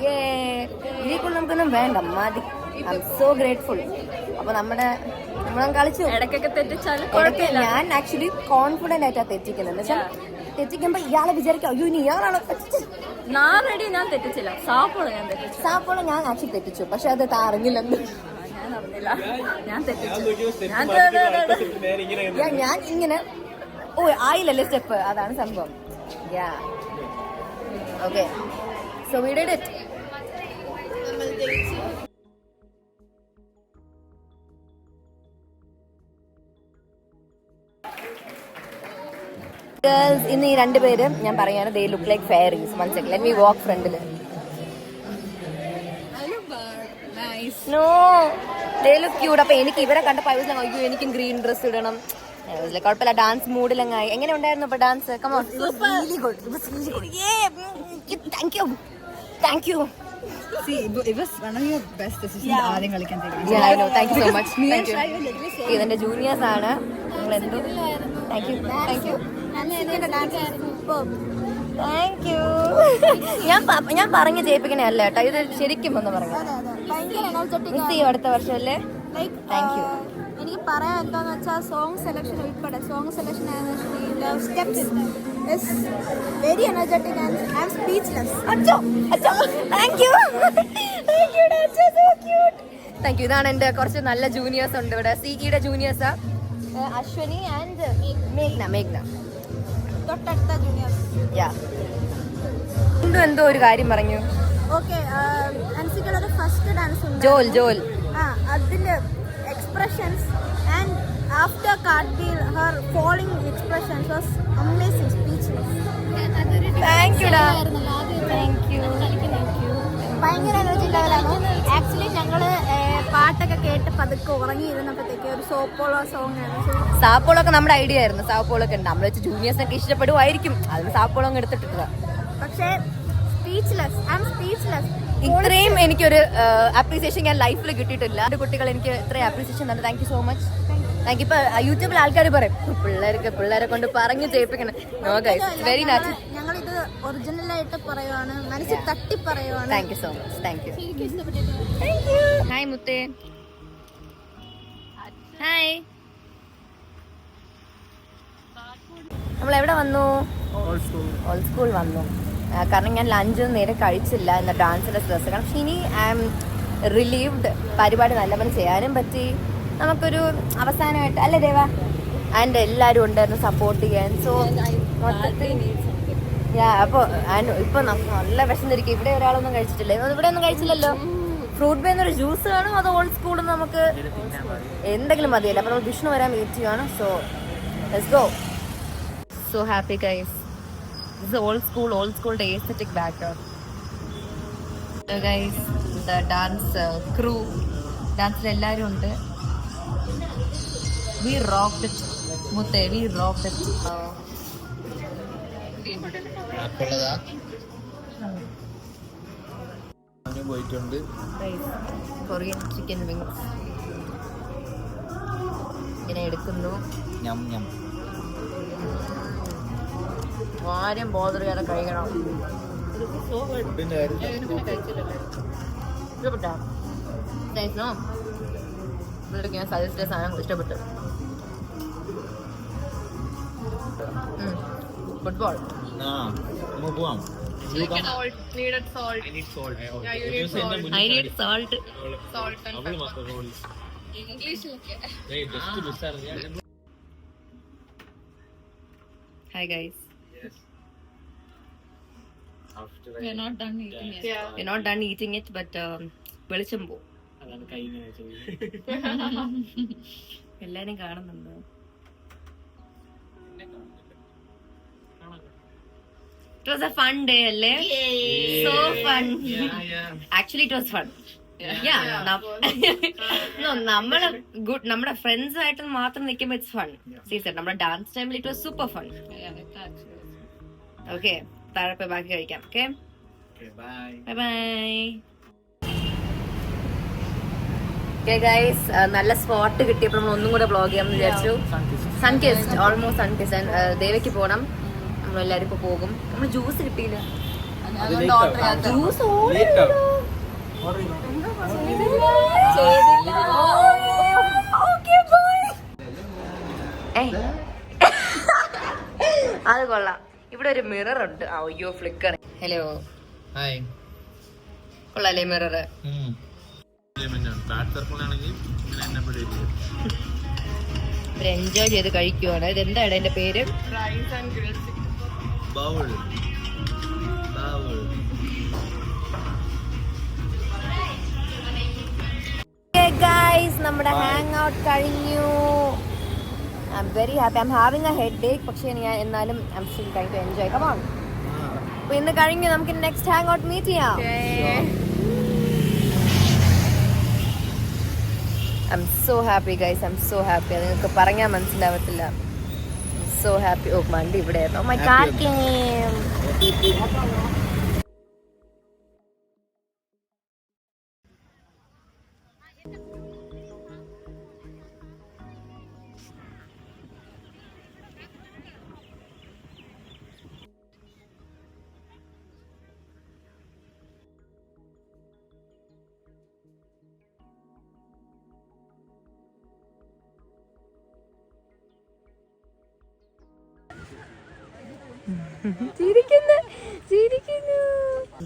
ഇതിൽ കൂടുതൽ നമുക്കൊന്നും വേണ്ട. മതി. I M so grateful. അപ്പൊ നമ്മളെ കളിച്ചു. ഇടയ്ക്കൊക്കെ തെറ്റിച്ചാൽ ഞാൻ ആക്ച്വലി കോൺഫിഡന്റ് ആയിട്ടാ തെറ്റിക്കുന്നത്. തെറ്റിക്കുമ്പോ ഇയാളെ വിചാരിക്കും അയ്യോ ഇനി ഇയാളാണ്. ഞാൻ തെറ്റിച്ചില്ല. സാപ്പോള ഞാൻ ആക്ച്വലി തെറ്റിച്ചു. പക്ഷെ അത് അറിഞ്ഞില്ലെന്ന്. ഞാൻ തെറ്റിച്ചു. ഞാൻ ഇങ്ങനെ ആയില്ലല്ലേ സ്റ്റെപ്പ്. അതാണ് സംഭവം. Okay so we did it. Girls ഇന്ന് ഈ 2 പേര് ഞാൻ പറയാണ്. They look like fairies. One second let me walk ഫ്രണ്ടില്. No they look cute. അപ്പൊ എനിക്ക് ഇവരെ കണ്ടപ്പോൾ അയ്യോ എനിക്കും ഗ്രീൻ ഡ്രസ് ഇടണം. കുഴപ്പമില്ല. ഡാൻസ് മൂഡിലങ്ങായി. എങ്ങനെ ഉണ്ടായിരുന്നു അപ്പൊ dance? Come on. Really good. It was really good. Thank you. See, it was one of your best decisions. ആദ്യം കളിക്കാൻ തരുന്നത്. Yeah, I know. Thank you so much. Thank you. ഇതെന്റെ ജൂനിയേഴ്സ് ആണ്. നിങ്ങൾ എന്തോ താങ്ക് യു. ഞാൻ പറഞ്ഞ് ജയിപ്പിക്കണേ കേട്ടോ. ഇത് ശരിക്കും ഒന്ന് പറഞ്ഞു. മിസ് ചെയ്യും അടുത്ത വർഷം അല്ലേ? Thank you. എനിക്ക് പറയാൻ എന്താന്ന് വെച്ചാൽ സോങ് സെലക്ഷൻ ഉൾപ്പെടെ song selection steps is very energetic and I am speechless. Thank you. ഇതാണ് എൻ്റെ കുറച്ച് നല്ല ജൂനിയേഴ്സ് ഉണ്ട് ഇവിടെ. സിഇയുടെ ജൂനിയേഴ്സാ അശ്വനി ആൻഡ് മേഘ്ന. തൊട്ടടുത്ത ജൂനിയേഴ്സ്. എന്തോ ഒരു കാര്യം പറഞ്ഞു. ഓക്കെ അൻസിക്കുള്ള ഫസ്റ്റ് ഡാൻസ് ഉണ്ട്. ജോൽ അതിന്റെ expressions and after Cartwheel her falling expressions was amazing, speechless. Thank you da. Thank you. ഭയങ്കര എനർജി ലെവലാണ്. ആക്ച്വലി ഞങ്ങള് പാട്ടൊക്കെ കേട്ട് പതുക്കെ ഉറങ്ങിയിരുന്നപ്പോഴത്തേക്ക് ഒരു സോപ്പോളോ സോങ് ആണ്. സാപ്പോളൊക്കെ നമ്മുടെ ഐഡിയ ആയിരുന്നു. സാപ്പോളൊക്കെ ഉണ്ട്. നമ്മൾ വെച്ച് ജൂനിയേഴ്സൊക്കെ ഇഷ്ടപ്പെടുമായിരിക്കും. അതിന് സാപ്പോളം എടുത്തിട്ടില്ല. പക്ഷേ സ്പീച്ച്ലെസ്. I am speechless. ഇത്രയും എനിക്കൊരു അപ്രീസിയേഷൻ ഞാൻ ലൈഫിൽ കിട്ടിയിട്ടില്ല. എൻ്റെ കുട്ടികൾ എനിക്ക് ഇത്രയും അപ്രീസിയേഷൻ തന്നെ. Thank you so much. Thank you. ഇപ്പൊ യൂട്യൂബിൽ ആൾക്കാർ പറയും പിള്ളേരെ കൊണ്ട് പറഞ്ഞു ചെയ്യിപ്പിക്കണം. No guys, very natural. ഞങ്ങളിത് ഒറിജിനലായിട്ട് പറയുവാണ്, മനസ്സിൽ തട്ടി പറയുവാണ്. Thank you so much. Thank you. Hi മുത്തേ. ഹായ്. നമ്മൾ എവിടെ വന്നു? ഓൾഡ് സ്കൂൾ വന്നു. കാരണം ഞാൻ ലഞ്ച് നേരെ കഴിച്ചില്ല എന്ന ഡാൻസിൻ്റെ സ്ട്രെസ്. കാരണം ഇനി ഐ ആം റിലീവ്ഡ്. പരിപാടി നല്ലപോലെ ചെയ്യാനും പറ്റി. നമുക്കൊരു അവസാനമായിട്ട് അല്ലേ ദേവ? ആൻഡ് എല്ലാവരും ഉണ്ടായിരുന്നു സപ്പോർട്ട് ചെയ്യാൻ. സോ അപ്പോൾ ഇപ്പോൾ നല്ല വിശന്നിരിക്കും. ഇവിടെ ഒരാളൊന്നും കഴിച്ചിട്ടില്ല. ഇവിടെ ഒന്നും കഴിച്ചില്ലല്ലോ. ഫ്രൂട്ട് ബേ എന്നൊരു ജ്യൂസ് വേണം. അത് ഓൾഡ് സ്കൂളിൽ നമുക്ക് എന്തെങ്കിലും മതിയല്ലോ. അപ്പോൾ നമ്മൾ വിഷ്ണു വരാൻ വെയിറ്റ് ചെയ്യുകയാണ്. So let's go. So happy guys. This is old school the aesthetic background. So guys, the dance crew, dance എല്ലാരും ഉണ്ട്. We rocked it. മുത്തേ, we rocked it. പോയിട്ടുണ്ട്. കൊറിയൻ ചിക്കൻ വിങ്സ് ഇങ്ങനെ എടുക്കുന്നു. ഞം ഞം. ആരും ബോധർ ചെയ്യാതെ കഴിക്കണം. ഫുഡിന്റെ കാര്യം ഇഷ്ടപ്പെട്ടോ? നൈസോ? ഇവിടേക്ക് ഞാൻ സജസ്റ്റ് ചെയ്ത സാധനം ഇഷ്ടപ്പെട്ടു. ഫുട്ബോൾ നമുക്ക് പോവാം. I need salt. Hi guys. We're not done eating yet. We're not done eating it, but വെളിച്ചം പോ. എല്ലാരും കാണുന്നുണ്ടോ? It was a fun day, alle? So fun. Actually, it was fun. No, നമ്മുടെ ഫ്രണ്ട്സ് ആയിട്ട് മാത്രം നിൽക്കുമ്പോൾ ഇറ്റ്സ് ഫൺ. സീസൺ നമ്മുടെ dance ടൈമിൽ it was super fun. Okay, താഴെ പോയി ബാക്കി കഴിക്കാം. Okay, bye bye. Okay guys, നല്ല സ്പോട്ട് കിട്ടിയപ്പോൾ നമ്മൾ ഒന്നും കൂടെ വ്ളോഗ് ചെയ്യാമെന്ന് വിചാരിച്ചു. Sun-kissed, almost sun-kissed. ദേവയ്ക്ക് പോകണം, നമ്മളെല്ലാരും ഇപ്പൊ പോകും. നമ്മൾ ജ്യൂസ് കിട്ടിയില്ല. ജ്യൂസ് അത് കൊള്ളാം. ഇവിടെ ഒരു മിറർ ഉണ്ട്. അയ്യോ, ഫ്ലിക്കർ. Hello, hi. കൊള്ളാല്ലേ മിറർ? എൻജോയ് ചെയ്ത് കഴിക്കുവാണ്. ഇതെന്താണ് എന്റെ പേര്? ഗൈസ്, നമ്മുടെ ഹാങ് ഔട്ട് കഴിഞ്ഞു. I M very happy. I'm having a headache, പക്ഷേ ഞാൻ എന്നാലും I'm still trying to enjoy. Come on. അപ്പോൾ ഇന്ന് കഴിഞ്ഞു, നമുക്ക് നെക്സ്റ്റ് ഹാങ് ഔട്ട് മീറ്റ് ചെയ്യാം. I M so happy guys, I M so happy. അത് നിങ്ങൾക്ക് പറഞ്ഞാൽ മനസ്സിലാവത്തില്ല. So happy. ഓ, മണ്ടി ഇവിടെ ആയിരുന്നു. My car came.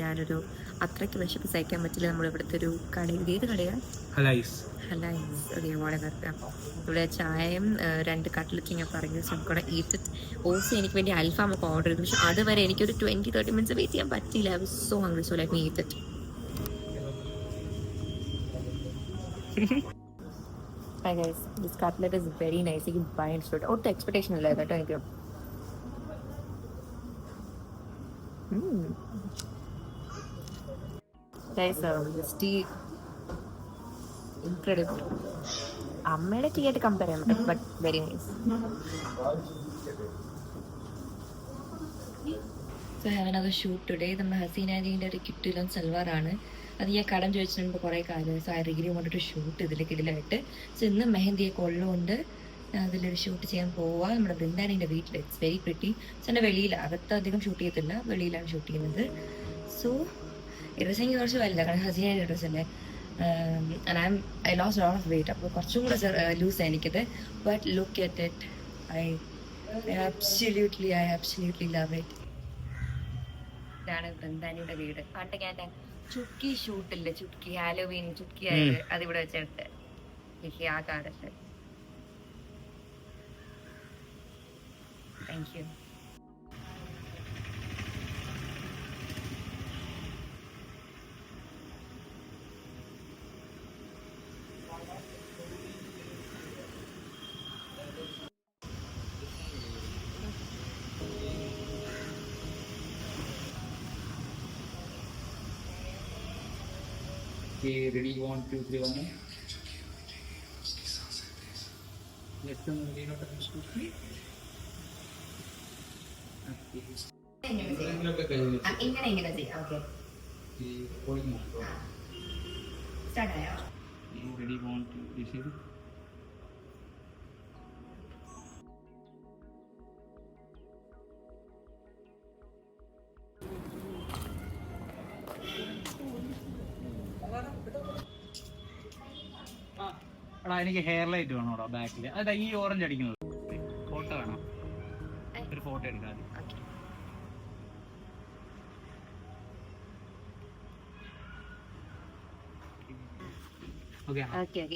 ഞാനൊരു അത്രയ്ക്ക് വിശപ്പ് സഹിക്കാൻ പറ്റില്ല. നമ്മൾ ഇവിടുത്തെ ഒരു കടയിൽ, ഏത് കടയാണ്? ഹലൈസ്. ഇവിടെ ചായയും 2 കട്ട്ലറ്റ് ഞാൻ പറഞ്ഞു. നമുക്കിവിടെ ഈറ്റ്. ഓൾസോ എനിക്ക് വേണ്ടി അൽഫാം ഒക്കെ ഓർഡർ ചെയ്തു. പക്ഷെ അതുവരെ എനിക്കൊരു 20-30 മിനിറ്റ്സ് വെയിറ്റ് ചെയ്യാൻ പറ്റില്ല. I was so hungry, so let me eat it. Hi guys, this cutlet is very nice. You can buy and store. ഒട്ടും എക്സ്പെക്ടേഷൻ ഇല്ല കേട്ടോ എനിക്ക്. Guys, this tea incredible. അമ്മയുടെ ടീ ആയിട്ട് കമ്പയർ ചെയ്യാൻ പറ്റും, but very nice. So have another shoot today. നമ്മുടെ ഹസീനാജിൻ്റെ ഒരു കിട്ടിലും സൽവാറാണ്. അത് ഞാൻ കടം ചോദിച്ചിട്ടുണ്ട് കുറേ കാലം. So I really wanted to shoot ഇതിൽ കിടിലായിട്ട്. സോ ഇന്ന് മെഹന്തിയൊക്കെ ഉള്ളതുകൊണ്ട് അതിലൊരു ഷൂട്ട് ചെയ്യാൻ പോവുക. നമ്മുടെ ബൃന്ദാനിൻ്റെ വീട്ടിൽ. It's very pretty. സോ എൻ്റെ വെളിയിൽ, അകത്ത് അധികം ഷൂട്ട് ചെയ്യത്തില്ല, വെളിയിലാണ് ഷൂട്ട് ചെയ്യുന്നത്. സോ ഡ്രസ്സ് എനിക്ക് കുറച്ച് വലുതാണ്, കാരണം ഹസീനയുടെ ഡ്രസ്സല്ലേ. I lost lot of weight. അപ്പോൾ കുറച്ചും കൂടെ ലൂസാണ് എനിക്കത്. But look at it. I absolutely love it. ഇതാണ് ബൃന്ദാനിയുടെ വീട്. പണ്ട് ഞാൻ ചുക്കി ഷൂട്ടില്ലേ, ചുക്കി ഹാലോവീൻ ചുക്കി ആയത്, അതിവിടെ വെച്ചെടുത്ത് എനിക്ക് ആ കാലത്ത്. Thank you. Okay, ready, 1, 2, 3, 1. Let's go. ഇങ്ങനെ ചെയ്യാം. ഓക്കെ, സ്റ്റാർട്ടായോ? എടാ എനിക്ക് ഹെയർ ലൈറ്റ് വേണോടാ ബാക്കിൽ. അതാ ഈ ഓറഞ്ച് അടിക്കുന്നത്. ഫോട്ടോ വേണം, ഒരു ഫോട്ടോ എടുക്കാം.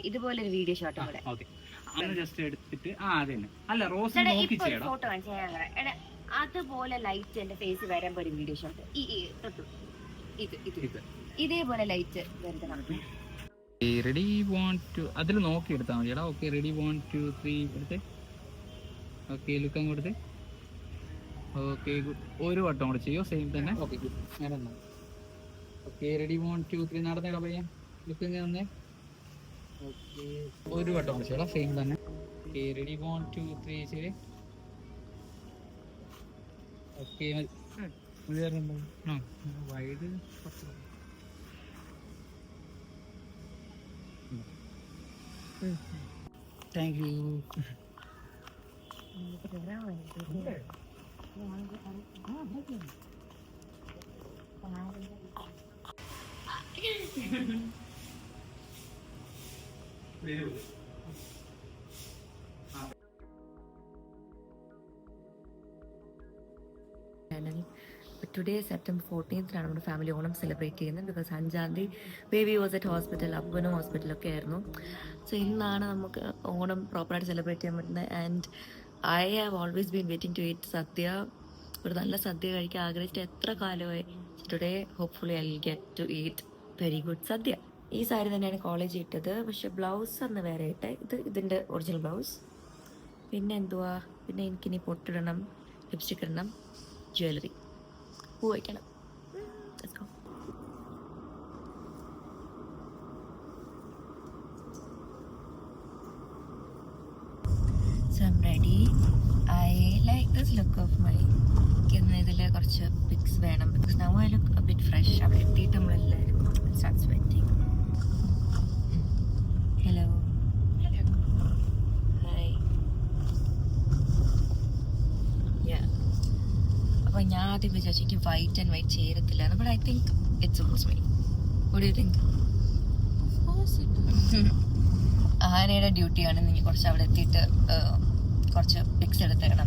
ഇതുപോലെ ഒരു വീഡിയോ ഷോട്ടും കൂടെ. ജസ്റ്റ് എടുത്തിട്ട് അതെ അല്ല റോസ് നോക്കി ചെയ്യണം. ഫോട്ടോ കാണിച്ചാൽ അതുപോലെ ലൈറ്റ് എന്റെ ഫേസ് വരുമ്പോ ഒരു വീഡിയോ ഷോട്ട്. ഇതേപോലെ ലൈറ്റ് വരുത്തണം. റെഡി 1 2 അതിൽ നോക്കി എടുത്താൽ മതിയടാ. ഓക്കെ, റെഡി 1 2 3 എടുത്ത്. ഓക്കെ, ലുക്ക് അങ്ങോട്ട്. Okay, good. ഒരു വട്ടം കൂടെ ചെയ്യോ, സെയിം തന്നെ. Okay, good. അങ്ങനെ. ഓക്കെ, റെഡി 1 2 3 നടന്നേടാ പയ്യൻ. ലുക്ക് ഇങ്ങനെ വന്നേ. ഓക്കെ, ഒരു വട്ടം കൂടെ ചെയ്യടാ, സെയിം തന്നെ. ഓക്കെ, റെഡി 1 2 3 ശരി. Okay, wide thank you. Today September 14th നമ്മുടെ ഫാമിലി ഓണം സെലിബ്രേറ്റ് ചെയ്യുന്നത്. ബിക്കോസ് 5ാം തീയതി ബേബി വാസ് അറ്റ് ഹോസ്പിറ്റൽ, അപ്പനും ഹോസ്പിറ്റലൊക്കെ ആയിരുന്നു. സോ ഇന്നാണ് നമുക്ക് ഓണം പ്രോപ്പറായിട്ട് സെലിബ്രേറ്റ് ചെയ്യാൻ പറ്റുന്നത്. And I have always been waiting to eat sadya. ഒരു നല്ല സദ്യ കഴിക്കാൻ ആഗ്രഹിച്ചിട്ട് എത്ര കാലമായി. Today hopefully I will get to eat very good sadya. ഈ സാരി തന്നെയാണ് കോളേജിൽ ഇട്ടത്, പക്ഷെ ബ്ലൗസ് അന്ന് വേറെ ഇട്ടെ. ഇതിൻ്റെ ഒറിജിനൽ ബ്ലൗസ്. പിന്നെ എന്തുവാ, പിന്നെ എനിക്കിനി പൊട്ടിടണം, ലിപ്സ്റ്റിക് ഇടണം, ജ്വല്ലറി, പൂ വയ്ക്കണം. Let's go. So I'm ready. I like this look of my. ഇതിൽ കുറച്ച് പിക്സ് വേണം. Because now I look a bit fresh. അവിടെ എത്തിയിട്ട് നമ്മളെല്ലാവരും start sweating. Hello. Hi. Yeah. അപ്പോൾ ഞാൻ ആദ്യം വിചാരിച്ചു എനിക്ക് വൈറ്റ് ആൻഡ് വൈറ്റ് ചേരത്തില്ല, but I think it suits me. What do you think? ആനയുടെ ഡ്യൂട്ടിയാണ് നിങ്ങൾ കുറച്ച് അവിടെ എത്തിയിട്ട് കുറച്ച് പിക്സ് എടുത്തേക്കണം.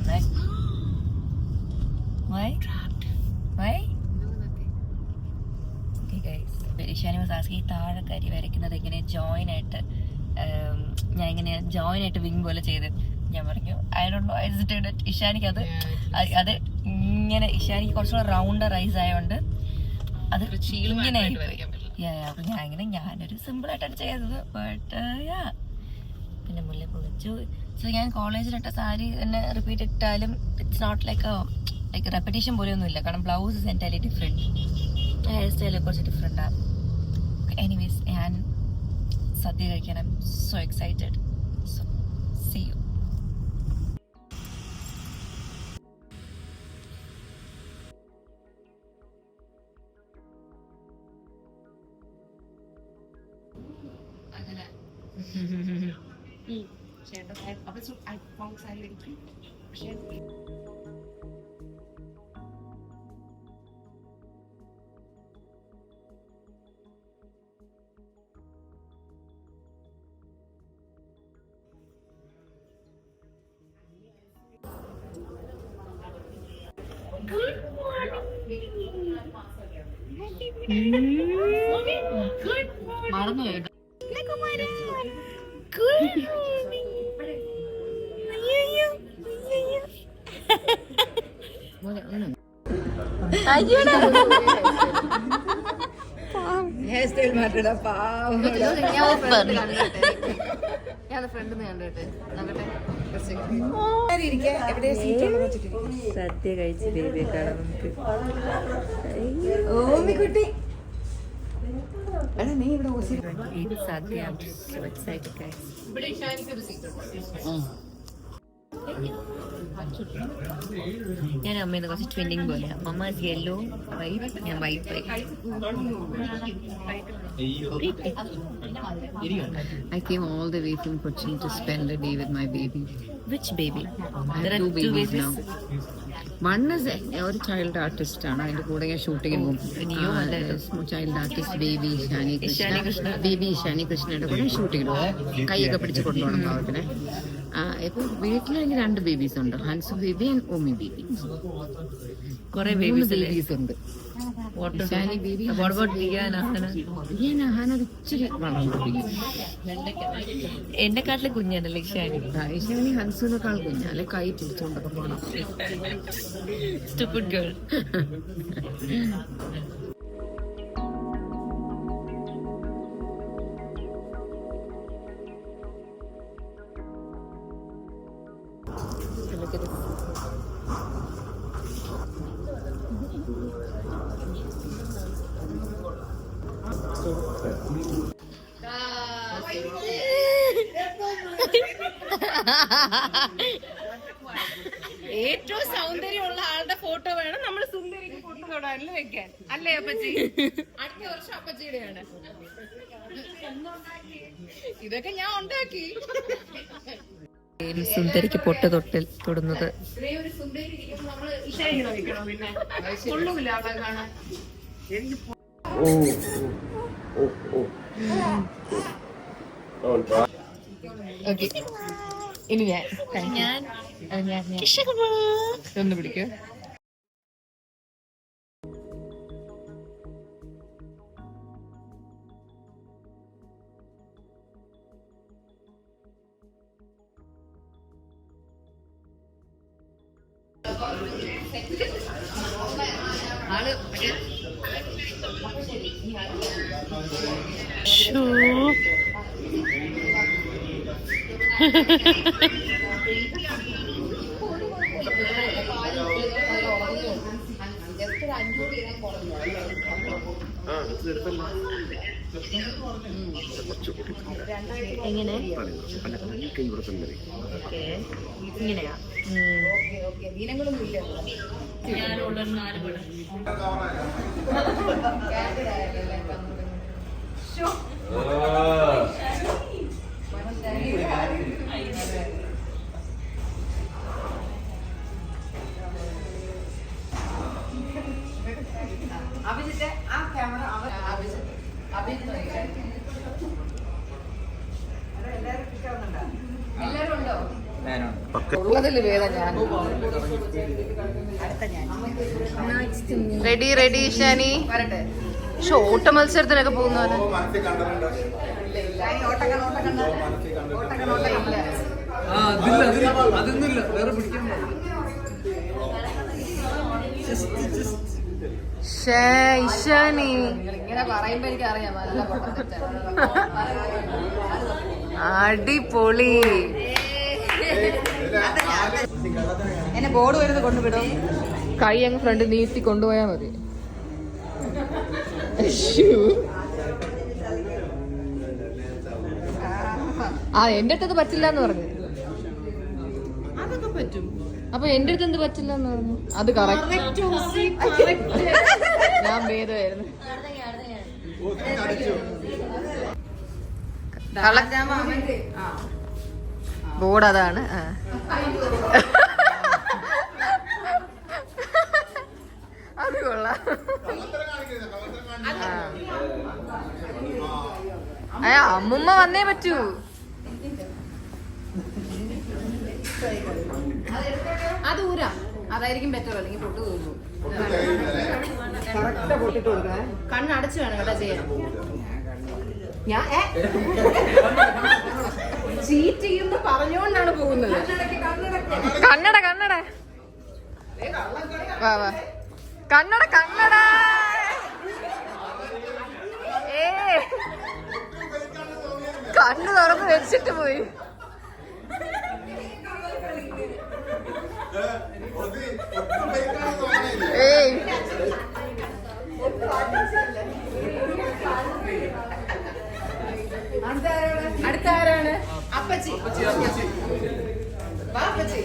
ഇഷാനി വാസ് ആസ്കിങ് താഴെ കരി വരയ്ക്കുന്നത് ഇങ്ങനെ ജോയിൻ ആയിട്ട്, ഞാൻ ഇങ്ങനെ ജോയിൻ ആയിട്ട് വിങ് പോലെ ചെയ്ത്. ഞാൻ പറഞ്ഞു I don't know, I did it. ഇഷാനിക്ക് അത് ഇങ്ങനെ, ഇഷാനിക്ക് കുറച്ചുകൂടെ റൗണ്ടർ ഐസ് ആയതുകൊണ്ട് അത് ഇങ്ങനെ അപ്പൊ ഞാനൊരു സിമ്പിൾ ആയിട്ടാണ് ചെയ്തത്. ബട്ട് പിന്നെ മുല്ലപ്പൂ വെച്ചു. സോ ഞാൻ കോളേജിലിട്ട സാരി തന്നെ റിപ്പീറ്റ് ഇട്ടാലും ഇറ്റ്സ് നോട്ട് ലൈക്ക് റെപ്പറ്റീഷൻ പോലെയൊന്നും ഇല്ല, കാരണം blouse is entirely different, hair style കുറച്ച് ഡിഫറെൻറ്റാണ്. എനിവേസ് ഞാൻ സദ്യ കഴിക്കാൻ I M so excited. So see you. മറന്നു കേട്ടോ. ഹെയർ സ്റ്റൈൽ മാറ്റടാ പാവം. ഞാൻ ഫ്രണ്ട് കണ്ടോട്ടെ നോക്കട്ടെ. സദ്യ കഴിച്ച് ബേബിയെ കാണാം നമുക്ക്. ഓമിക്കുട്ടി ഇത് സദ്യ. I'm so excited guys. ഞാൻ അമ്മേന്ന് കുറച്ച് ട്വിന്നിങ് പോലെയാ. മമ്മ യെല്ലോ വൈറ്റ്, ഞാൻ white white. I came all the way from Kochi to spend a day with my baby. Which baby? I have 2 babies now. One is ഒരു child artist ആണ്. അതിന്റെ കൂടെ ഞാൻ ഷൂട്ടിങ്ങിന് പോകും. Child artist baby Ishani Krishna. Baby Ishani കൃഷ്ണയുടെ കൂടെ ഷൂട്ടിങ്ങിന് പോകും. കൈയൊക്കെ പിടിച്ച് കൊണ്ടുപോകണം പാവത്തിന്. ഇപ്പൊ വീട്ടിൽ എനിക്ക് 2 ബേബീസ് ഉണ്ട്. Hansu baby and Omi baby. കുറെ 3 ബേബീസ് ഉണ്ട്. ഇഷാനി ബേബി. ഇച്ചിരി വളർന്നു. എന്നെക്കാട്ടിലും കുഞ്ഞാണല്ലേ ഇഷാനി. ഇഷാനി ഹൻസുവിനേക്കാൾ കുഞ്ഞാലെ കൈ പിടിച്ചോണ്ടൊക്കെ പോണം. Stupid girl. Look at this. ഏറ്റവും സൗന്ദര്യമുള്ള ആളുടെ ഫോട്ടോ വേണം നമ്മൾ സുന്ദരിക്ക് ഫോട്ടോ തൊടാനിൽ വെക്കാൻ, അല്ലേ അപ്പച്ചി? അടുത്ത വർഷം അപ്പച്ചിയുടെയാണ്. ഇതൊക്കെ ഞാൻ ഉണ്ടാക്കി. സുന്ദരിക്ക് പൊട്ട് തൊടുന്നത് ഓക്കെ. ഇനി ഞാൻ ഒന്ന് പിടിക്കോ. ആള് എങ്ങനെ ഇങ്ങനെയാ? ദീനങ്ങളൊന്നും ഇല്ല. അഭിജിത്തെ ആ ക്യാമറ എല്ലാരും ഉണ്ടോ? ഉള്ളതിൽ വേദം ഞാൻ. റെഡി റെഡി ഇഷാനി വരട്ടെ. ഓട്ട മത്സരത്തിനൊക്കെ പോകുന്നവന് ഇഷാനി ഇങ്ങനെ പറയുമ്പോ എനിക്ക് അറിയാം. അടിപൊളി. എന്നെ ബോർഡ് വരുന്നത് കൊണ്ടുവിടും. കൈ അങ്ങ് ഫ്രണ്ട് നീട്ടി കൊണ്ടുപോയാ മതി. എന്റെ അടുത്തത് പറ്റില്ല എന്ന് പറഞ്ഞു. അതൊക്കെ പറ്റും. അപ്പൊ എന്റെ അടുത്ത് എന്ത് പറ്റില്ല എന്ന് പറഞ്ഞു. അത് കറക്റ്റ്. ഞാൻ ഭേദമായിരുന്നു. ബോർഡ് അതാണ്. അത് കൊള്ളാം. അമ്മുമ്മ വന്നേ പറ്റൂ. അത് ഊരാം. അതായിരിക്കും ബെറ്റർ. അല്ലെങ്കിൽ പൊട്ട് തോന്നും. കറക്റ്റ് പൊട്ടിട്ട് കൊടുക്കാം. കണ്ണടച്ച് വേണം കേട്ടോ ചെയ്യാൻ. ഞാൻ ചീറ്റ് ചെയ്യുമ്പോ പറഞ്ഞുകൊണ്ടാണ് പോകുന്നത്. കണ്ണട കണ്ണട വാ വാ കണ്ണട കണ്ണട. കണ്ണ് തുറന്ന് വെച്ചിട്ട് പോയി. അടുത്ത ആരാണ്? അപ്പച്ചി. അപ്പച്ചി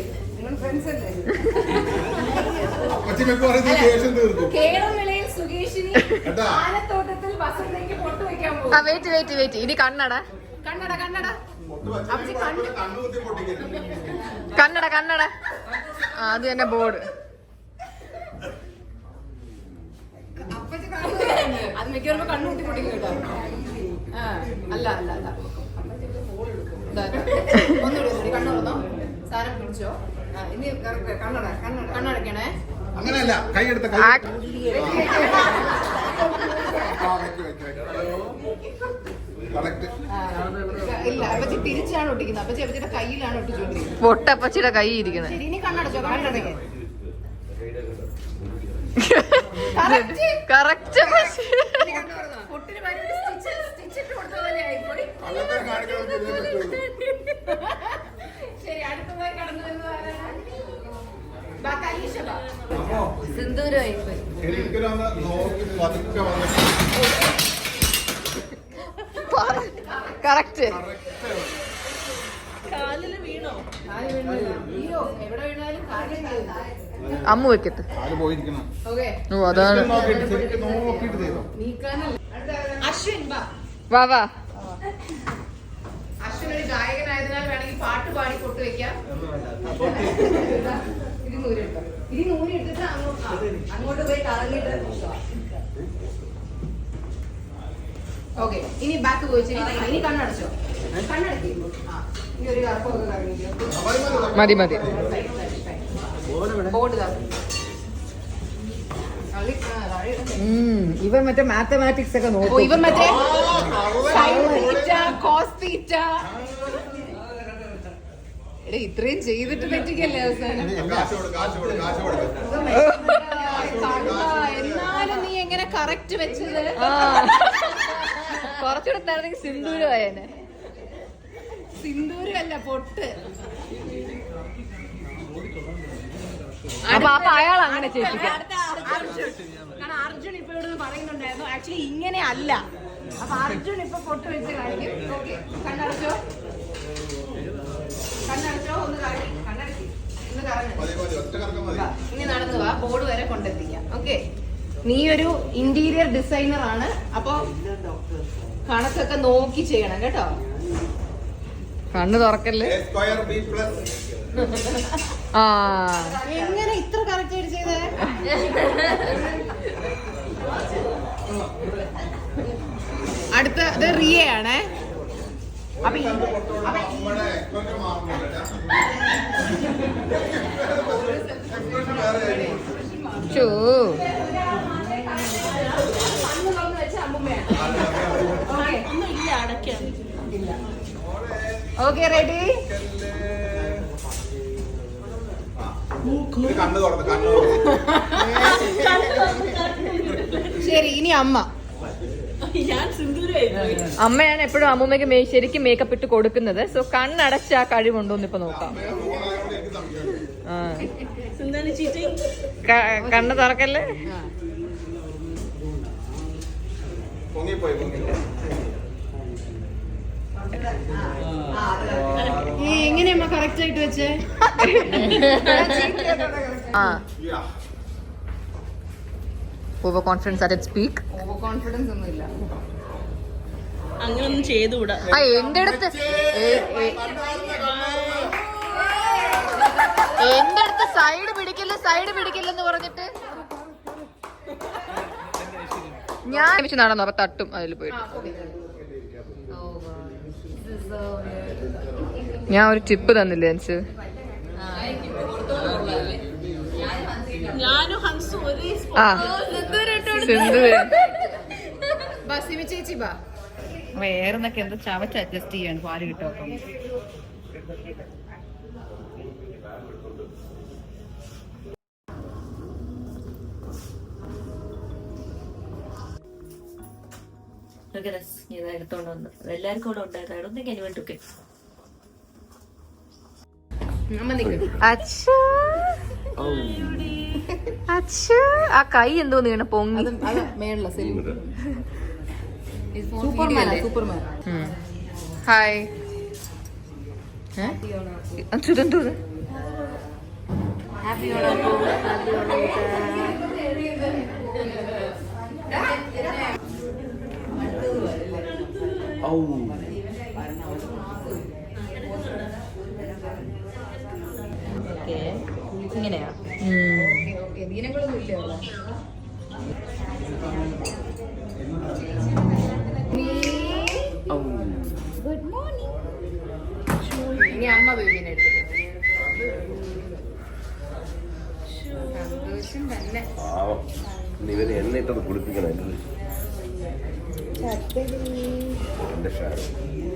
കേരളയിൽ സുകേഷിനി ആനത്തോട്ടത്തിൽ വസന്തയ്ക്ക് പൊട്ട് വെക്കാൻ പോകും. വെയിറ്റ് ഇനി കണ്ണട കണ്ണട കണ്ണട കണ്ണട അത് തന്നെ ബോർഡ്. അത് മിക്കവാറും കണ്ണുകൂട്ടി പൊട്ടിക്കും കേട്ടോ. അല്ല അല്ല അല്ല ഒന്നുകൂടി കണ്ണു തുറന്നോ, സാരം പിടിച്ചോ. ഇനി കണ്ണടക്കണേ. അങ്ങനെയല്ല, കൈയെടുത്ത കൈ ഇല്ല, അപ്പച്ചി തിരിച്ചാണ് ഒട്ടിക്കുന്നത്. അപ്പച്ചിയുടെ കയ്യിലാണ് ഒട്ടിച്ചോണ്ടിരിക്കുന്നത്. പൊട്ടപ്പച്ചിയുടെ കൈ ഇരിക്കുന്നത്. ശരി, ഇനി കണ്ണടച്ചോ. കണ്ണടക്കേ കറക്റ്റ്. പൊട്ടിന് സ്റ്റിച്ചിട്ട് കൊടുത്ത പോലെ ആയിപ്പോയി. ശരി, അടുത്തതായി കടന്നു വരുന്നതാണ് സിന്ദൂരമായിപ്പോയി. കറക്റ്റ്. കാലില് വീണോ? അയ്യോ, എവിടെ വീണാലും കാര്യം അമ്മ വെക്കട്ടെ. ഓക്കെ. ഓ അതാണ്. അശ്വിൻ വാ അശ്വിൻ ഒരു ഗായകനായതിനാൽ വേണമെങ്കിൽ പാട്ട് പാടി പൊട്ട് വെക്കാം. ഇത് നൂരി എടുത്തിട്ട് അങ്ങോട്ട് പോയി കറങ്ങിട്ട്. ഓക്കെ, ഇനി ബാക്ക് പോയി. ഇനി കണ്ണടച്ചോ. കണ്ണടക്കി. ഇനി ഒരു കറപ്പൊക്കെ കറങ്ങിക്കോ. മതി ബോർഡ് ഇവൻ മറ്റേ മാത്തമാറ്റിക്സ് ഒക്കെ നോക്കും. ഇവൻ മറ്റേ സൈൻ തീറ്റ, കോസ് തീറ്റ. എടാ, ഇത്രയും ചെയ്തിട്ട് പറ്റിക്കല്ലേ അവസാനം. എന്നാലും നീ എങ്ങനെ കറക്റ്റ് വെച്ചത്? കുറച്ചുകൂടെ സിന്ദൂരമായേനെ. സിന്ദൂരമല്ല, പൊട്ട്. അപ്പൊ അയാൾ അങ്ങനെ ചെയ്യിപ്പിക്കാം. കാരണം അർജുൻ ഇപ്പൊ ഇവിടെ നിന്ന് പറയുന്നുണ്ടായിരുന്നു ആക്ച്വലി ഇങ്ങനെ അല്ല. അപ്പൊ അർജുൻ ഇപ്പൊ പൊട്ട് വെച്ച് കാണിക്കും. ഓക്കെ, കണ്ണടച്ചോ. ഒന്ന് കണ്ണടക്കി. ഒന്ന് കറങ്ങി. ഇനി നടന്നു വാ, ബോർഡ് വരെ കൊണ്ടെത്തിക്കാം. ഓക്കെ, നീ ഒരു ഇന്റീരിയർ ഡിസൈനർ ആണ്. അപ്പൊ കണക്കൊക്കെ നോക്കി ചെയ്യണം കേട്ടോ. കണ്ണ് തുറക്കല്ലേ. എങ്ങനെ ഇത്ര കറക്റ്റ് ആയിട്ട് ചെയ്തേ? അടുത്തത് റിയ ആണേ. അപ്പൊ ഓക്കെ, റെഡി? ശരി, ഇനി അമ്മ. അമ്മയാണ് എപ്പോഴും അമ്മൂമ്മയ്ക്ക് ശരിക്കും മേക്കപ്പ് ഇട്ട് കൊടുക്കുന്നത്. സോ കണ്ണടച്ച ആ കഴിവുണ്ടോന്ന് ഇപ്പൊ നോക്കാം. കണ്ണ് തുറക്കല്ലേ. എങ്ങനെയമ്മ കറക്റ്റ് ആയിട്ട് വെച്ചേ? Over confidence at its peak. Over confidence ഒന്നും ഇല്ല. അങ്ങനൊന്നും ചെയ്തുകൂടാ. എന്റെ അടുത്ത് സൈഡ് പിടിക്കില്ലെന്ന് പറഞ്ഞിട്ട് ഞാൻ നടന്നു. അപ്പൊ തട്ടും അതിൽ പോയിട്ട്. ഞാൻ ഒരു ടിപ്പ് തന്നില്ലേ എനിക്ക്. ഞാനും ഹൻസും ഒരേ ചേച്ചി ബാ. വേറെന്നൊക്കെ എന്താ ചവച്ച് അഡ്ജസ്റ്റ് ചെയ്യാണ് പാല് കിട്ടും. എടുത്തോണ്ട് വന്നു. എല്ലാവർക്കും കൂടെ ഉണ്ടായിരുന്നു. ആ കൈ എന്തോ നീണ പൊങ്ങി. ഹായ്. ഇതെന്തോ happy Onam happy Onam. Okay ഇങ്ങനെയാ. ദീനങ്ങളൊന്നും ഇല്ല അവിടെ. Good morning. ഇനി അമ്മ ബേബിനെ എടുത്തിട്ട് സന്തോഷം തന്നെ. ഇവര് എന്നെ ഇട്ടത് കുളിപ്പിക്കണം എന്റെ ഷാർ.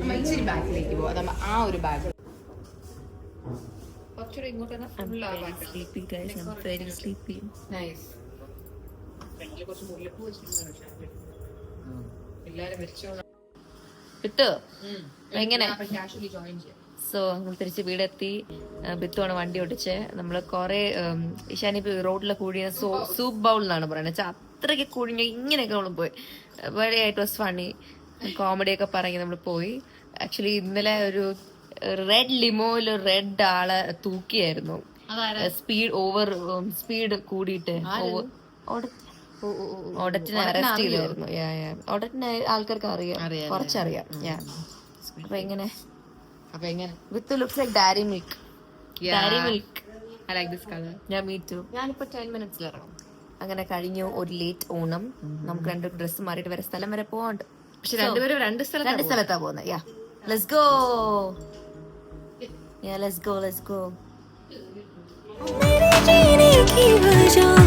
അമ്മ ഇച്ചിരി ബാക്കിലേക്ക് പോവാം. അതമ്മ ആ ഒരു ബാഗ് കുറച്ചുകൂടെ ഇങ്ങോട്ട് വന്നാൽ full ആ back. Sleepy guys, I'm very sleepy. Nice. കുറച്ച് മുല്ലപ്പൂ വെച്ചിട്ടുണ്ടായിരുന്നു എല്ലാരും വെച്ചോളാം. വിട്ടോ എങ്ങനെ? കാഷ്വലി ജോയിൻ ചെയ്യാം. സോ നമ്മൾ തിരിച്ച് വീടെത്തി. ബിത്തുവാണ് വണ്ടി ഓടിച്ച്. നമ്മൾ കുറെ ഇഷാനി റോഡിലെ കൂടിയ സൂപ്പ് ബൗൾ എന്നാണ് പറയുന്നത്. അത്രയ്ക്ക് കുഴിഞ്ഞ ഇങ്ങനെയൊക്കെ നമ്മൾ പോയി. വളരെ ഇറ്റ് വാസ് ഫണ്ണി. കോമഡി ഒക്കെ പറഞ്ഞ് നമ്മൾ പോയി. ആക്ച്വലി ഇന്നലെ ഒരു റെഡ് ലിമോയിൽ റെഡ് ആളെ തൂക്കിയായിരുന്നു. സ്പീഡ് കൂടിയിട്ട് ഓടറ്റിനെ അറസ്റ്റ് ചെയ്തായിരുന്നു. ഓടറ്റിനെ ആൾക്കാർക്ക് അറിയാം, കുറച്ചറിയാം. അപ്പൊ എങ്ങനെ അപ്പൊ എങ്ങനെ? With looks like Dairy Milk. Dairy Milk. I like this color. ഞാൻ മീറ്റു. ഞാനിപ്പോ 10 minutes ഇറങ്ങും. അങ്ങനെ കഴിഞ്ഞു ഒരു ലേറ്റ് ഓണം. നമുക്ക് 2 ഡ്രസ്സ് മാറിയിട്ട് വരെ സ്ഥലം വരെ പോകാണ്ട്. പക്ഷെ രണ്ടുപേരും രണ്ട് സ്ഥലത്താ പോകുന്നത്. യാ ലെറ്റ്സ് ഗോ. मेरे जीने की वजह